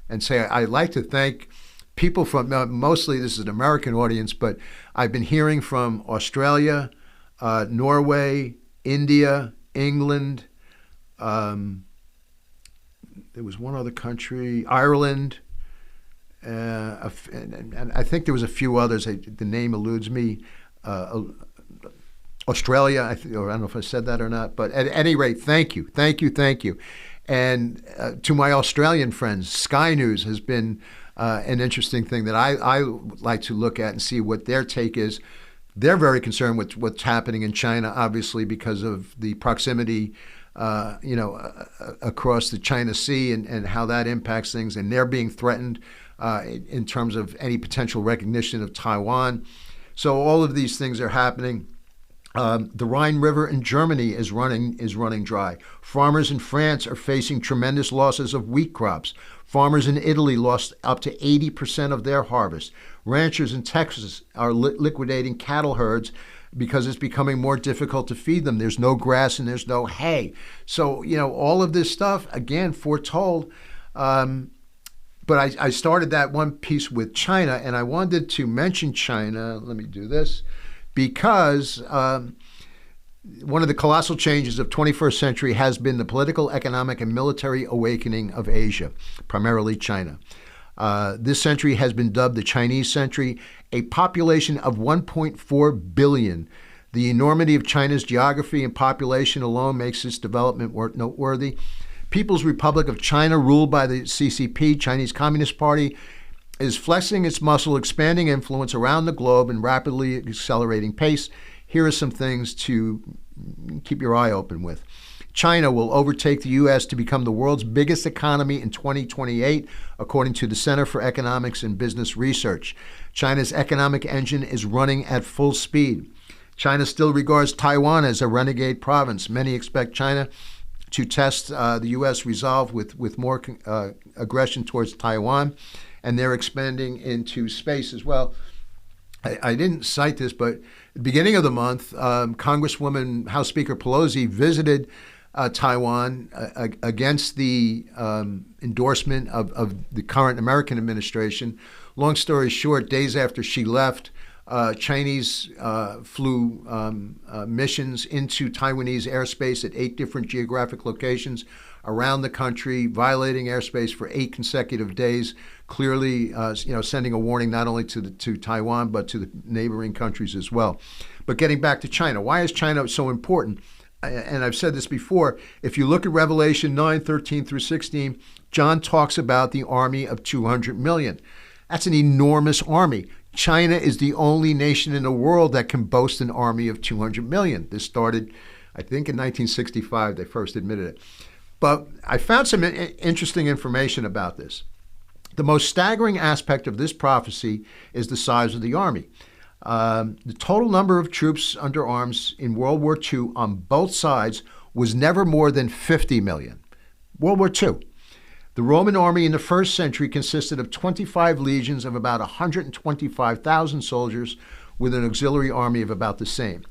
and say I'd like to thank people from, mostly this is an American audience, but I've been hearing from Australia, Norway, India, England. There was one other country, Ireland, and I think there was a few others. The name eludes me. Australia, or I don't know if I said that or not, but at any rate, thank you. And to my Australian friends, Sky News has been an interesting thing that I like to look at and see what their take is. They're very concerned with what's happening in China, obviously, because of the proximity, across the China Sea and how that impacts things. And they're being threatened in terms of any potential recognition of Taiwan. So all of these things are happening. The Rhine River in Germany is running dry. Farmers in France are facing tremendous losses of wheat crops. Farmers in Italy lost up to 80% of their harvest. Ranchers in Texas are liquidating cattle herds because it's becoming more difficult to feed them. There's no grass and there's no hay. So, all of this stuff, again, foretold. But I started that one piece with China, and I wanted to mention China. Let me do this. Because one of the colossal changes of 21st century has been the political, economic, and military awakening of Asia, primarily China. This century has been dubbed the Chinese century, a population of 1.4 billion. The enormity of China's geography and population alone makes its development noteworthy. People's Republic of China, ruled by the CCP, Chinese Communist Party, is flexing its muscle, expanding influence around the globe in rapidly accelerating pace. Here are some things to keep your eye open with. China will overtake the U.S. to become the world's biggest economy in 2028, according to the Center for Economics and Business Research. China's economic engine is running at full speed. China still regards Taiwan as a renegade province. Many expect China to test the U.S. resolve with more aggression towards Taiwan, and they're expanding into space as well. I didn't cite this, but at the beginning of the month, Congresswoman House Speaker Pelosi visited Taiwan against the endorsement of the current American administration. Long story short, days after she left, Chinese flew missions into Taiwanese airspace at 8 different geographic locations around the country, violating airspace for 8 consecutive days, clearly sending a warning not only to Taiwan but to the neighboring countries as well. But getting back to China, why is China so important? And I've said this before, if you look at Revelation 9:13 through 16, John talks about the army of 200 million. That's an enormous army. China is the only nation in the world that can boast an army of 200 million. This started, I think, in 1965. They first admitted it. But I found some interesting information about this. The most staggering aspect of this prophecy is the size of the army. The total number of troops under arms in World War II on both sides was never more than 50 million. World War II. The Roman army in the first century consisted of 25 legions of about 125,000 soldiers, with an auxiliary army of about the same.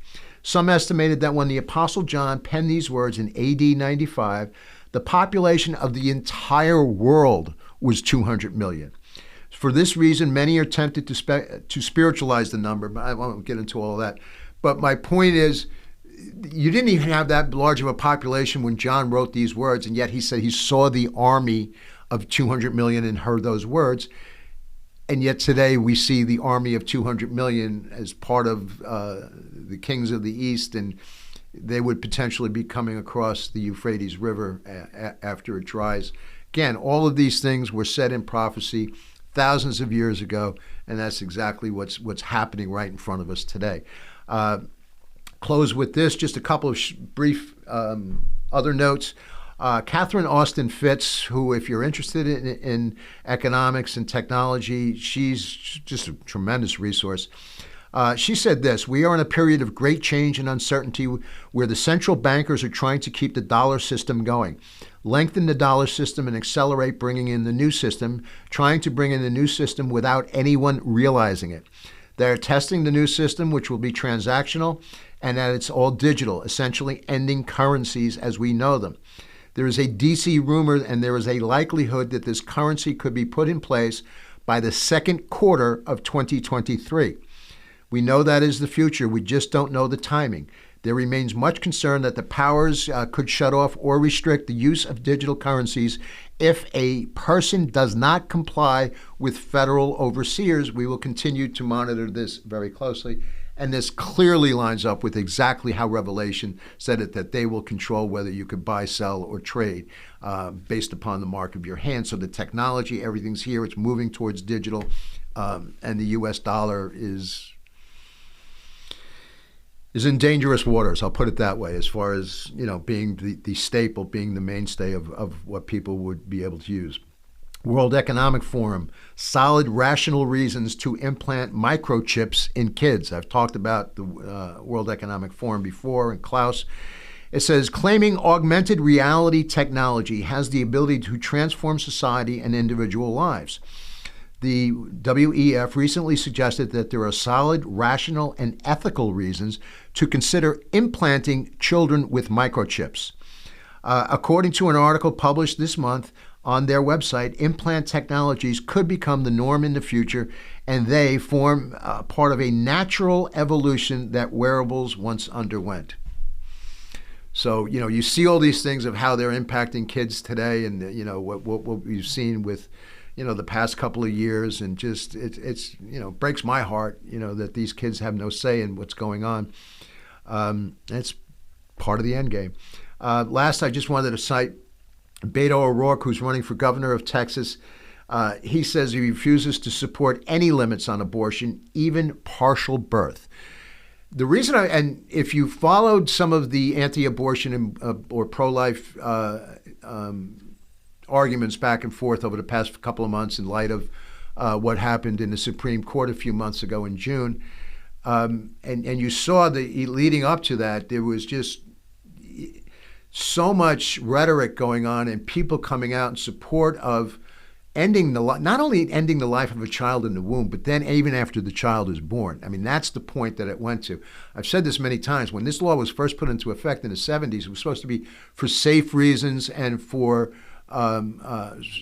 Some estimated that when the Apostle John penned these words in AD 95, the population of the entire world was 200 million. For this reason, many are tempted to spiritualize the number, but I won't get into all that. But my point is, you didn't even have that large of a population when John wrote these words, and yet he said he saw the army of 200 million and heard those words. And yet today we see the army of 200 million as part of the kings of the East, and they would potentially be coming across the Euphrates River after it dries. Again, all of these things were said in prophecy thousands of years ago, and that's exactly what's happening right in front of us today. Close with this, just a couple of brief other notes. Catherine Austin Fitts, who, if you're interested in economics and technology, she's just a tremendous resource. She said this: "We are in a period of great change and uncertainty where the central bankers are trying to keep the dollar system going, lengthen the dollar system and accelerate bringing in the new system, trying to bring in the new system without anyone realizing it. They're testing the new system, which will be transactional, and that it's all digital, essentially ending currencies as we know them. There is a DC rumor, and there is a likelihood that this currency could be put in place by the second quarter of 2023. We know that is the future. We just don't know the timing. There remains much concern that the powers could shut off or restrict the use of digital currencies if a person does not comply with federal overseers. We will continue to monitor this very closely." And this clearly lines up with exactly how Revelation said it, that they will control whether you could buy, sell, or trade based upon the mark of your hand. So the technology, everything's here. It's moving towards digital, and the U.S. dollar is in dangerous waters, I'll put it that way, as far as, being the staple, being the mainstay of what people would be able to use. World Economic Forum, solid rational reasons to implant microchips in kids. I've talked about the World Economic Forum before, and Klaus. It says, claiming augmented reality technology has the ability to transform society and individual lives. The WEF recently suggested that there are solid, rational, and ethical reasons to consider implanting children with microchips. According to an article published this month on their website, implant technologies could become the norm in the future, and they form part of a natural evolution that wearables once underwent. So, you see all these things of how they're impacting kids today, and, what we've seen with the past couple of years, and just it's breaks my heart that these kids have no say in what's going on. It's part of the end game. Last, I just wanted to cite Beto O'Rourke, who's running for governor of Texas. He says he refuses to support any limits on abortion, even partial birth. The reason and if you followed some of the anti-abortion or pro-life arguments back and forth over the past couple of months in light of what happened in the Supreme Court a few months ago in June, and you saw the leading up to that, there was just so much rhetoric going on and people coming out in support of not only ending the life of a child in the womb, but then even after the child is born. I mean, that's the point that it went to. I've said this many times. When this law was first put into effect in the 70s, it was supposed to be for safe reasons and for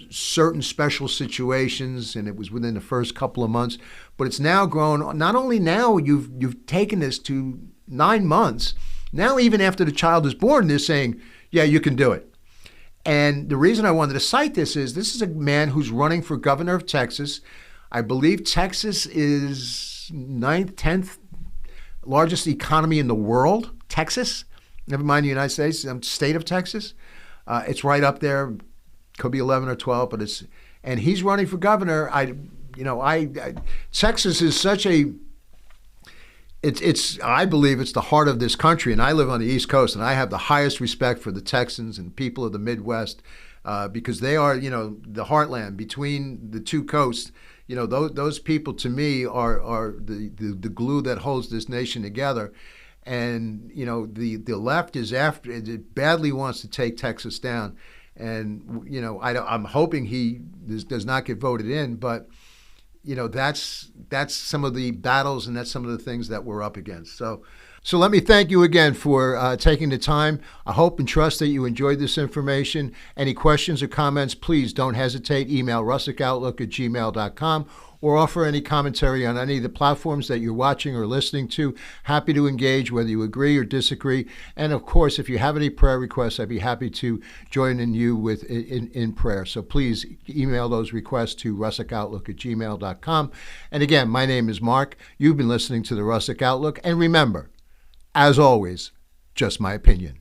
certain special situations, and it was within the first couple of months. But it's now grown. Not only now you've taken this to 9 months. Now even after the child is born, they're saying, yeah, you can do it. And the reason I wanted to cite this is a man who's running for governor of Texas. I believe Texas is 9th, 10th largest economy in the world. Texas, never mind the United States, state of Texas. It's right up there. Could be 11 or 12, but and he's running for governor. Texas is such a. I believe it's the heart of this country, and I live on the East Coast, and I have the highest respect for the Texans and people of the Midwest because they are, the heartland between the two coasts. Those people to me are the glue that holds this nation together. And the left is after it badly wants to take Texas down, and I'm hoping he does not get voted in, but. That's some of the battles and that's some of the things that we're up against. So let me thank you again for taking the time. I hope and trust that you enjoyed this information. Any questions or comments, please don't hesitate. Email russickoutlook@gmail.com or offer any commentary on any of the platforms that you're watching or listening to. Happy to engage, whether you agree or disagree. And of course, if you have any prayer requests, I'd be happy to join in you in prayer. So please email those requests to russickoutlook@gmail.com. And again, my name is Mark. You've been listening to the Russick Outlook. And remember, as always, just my opinion.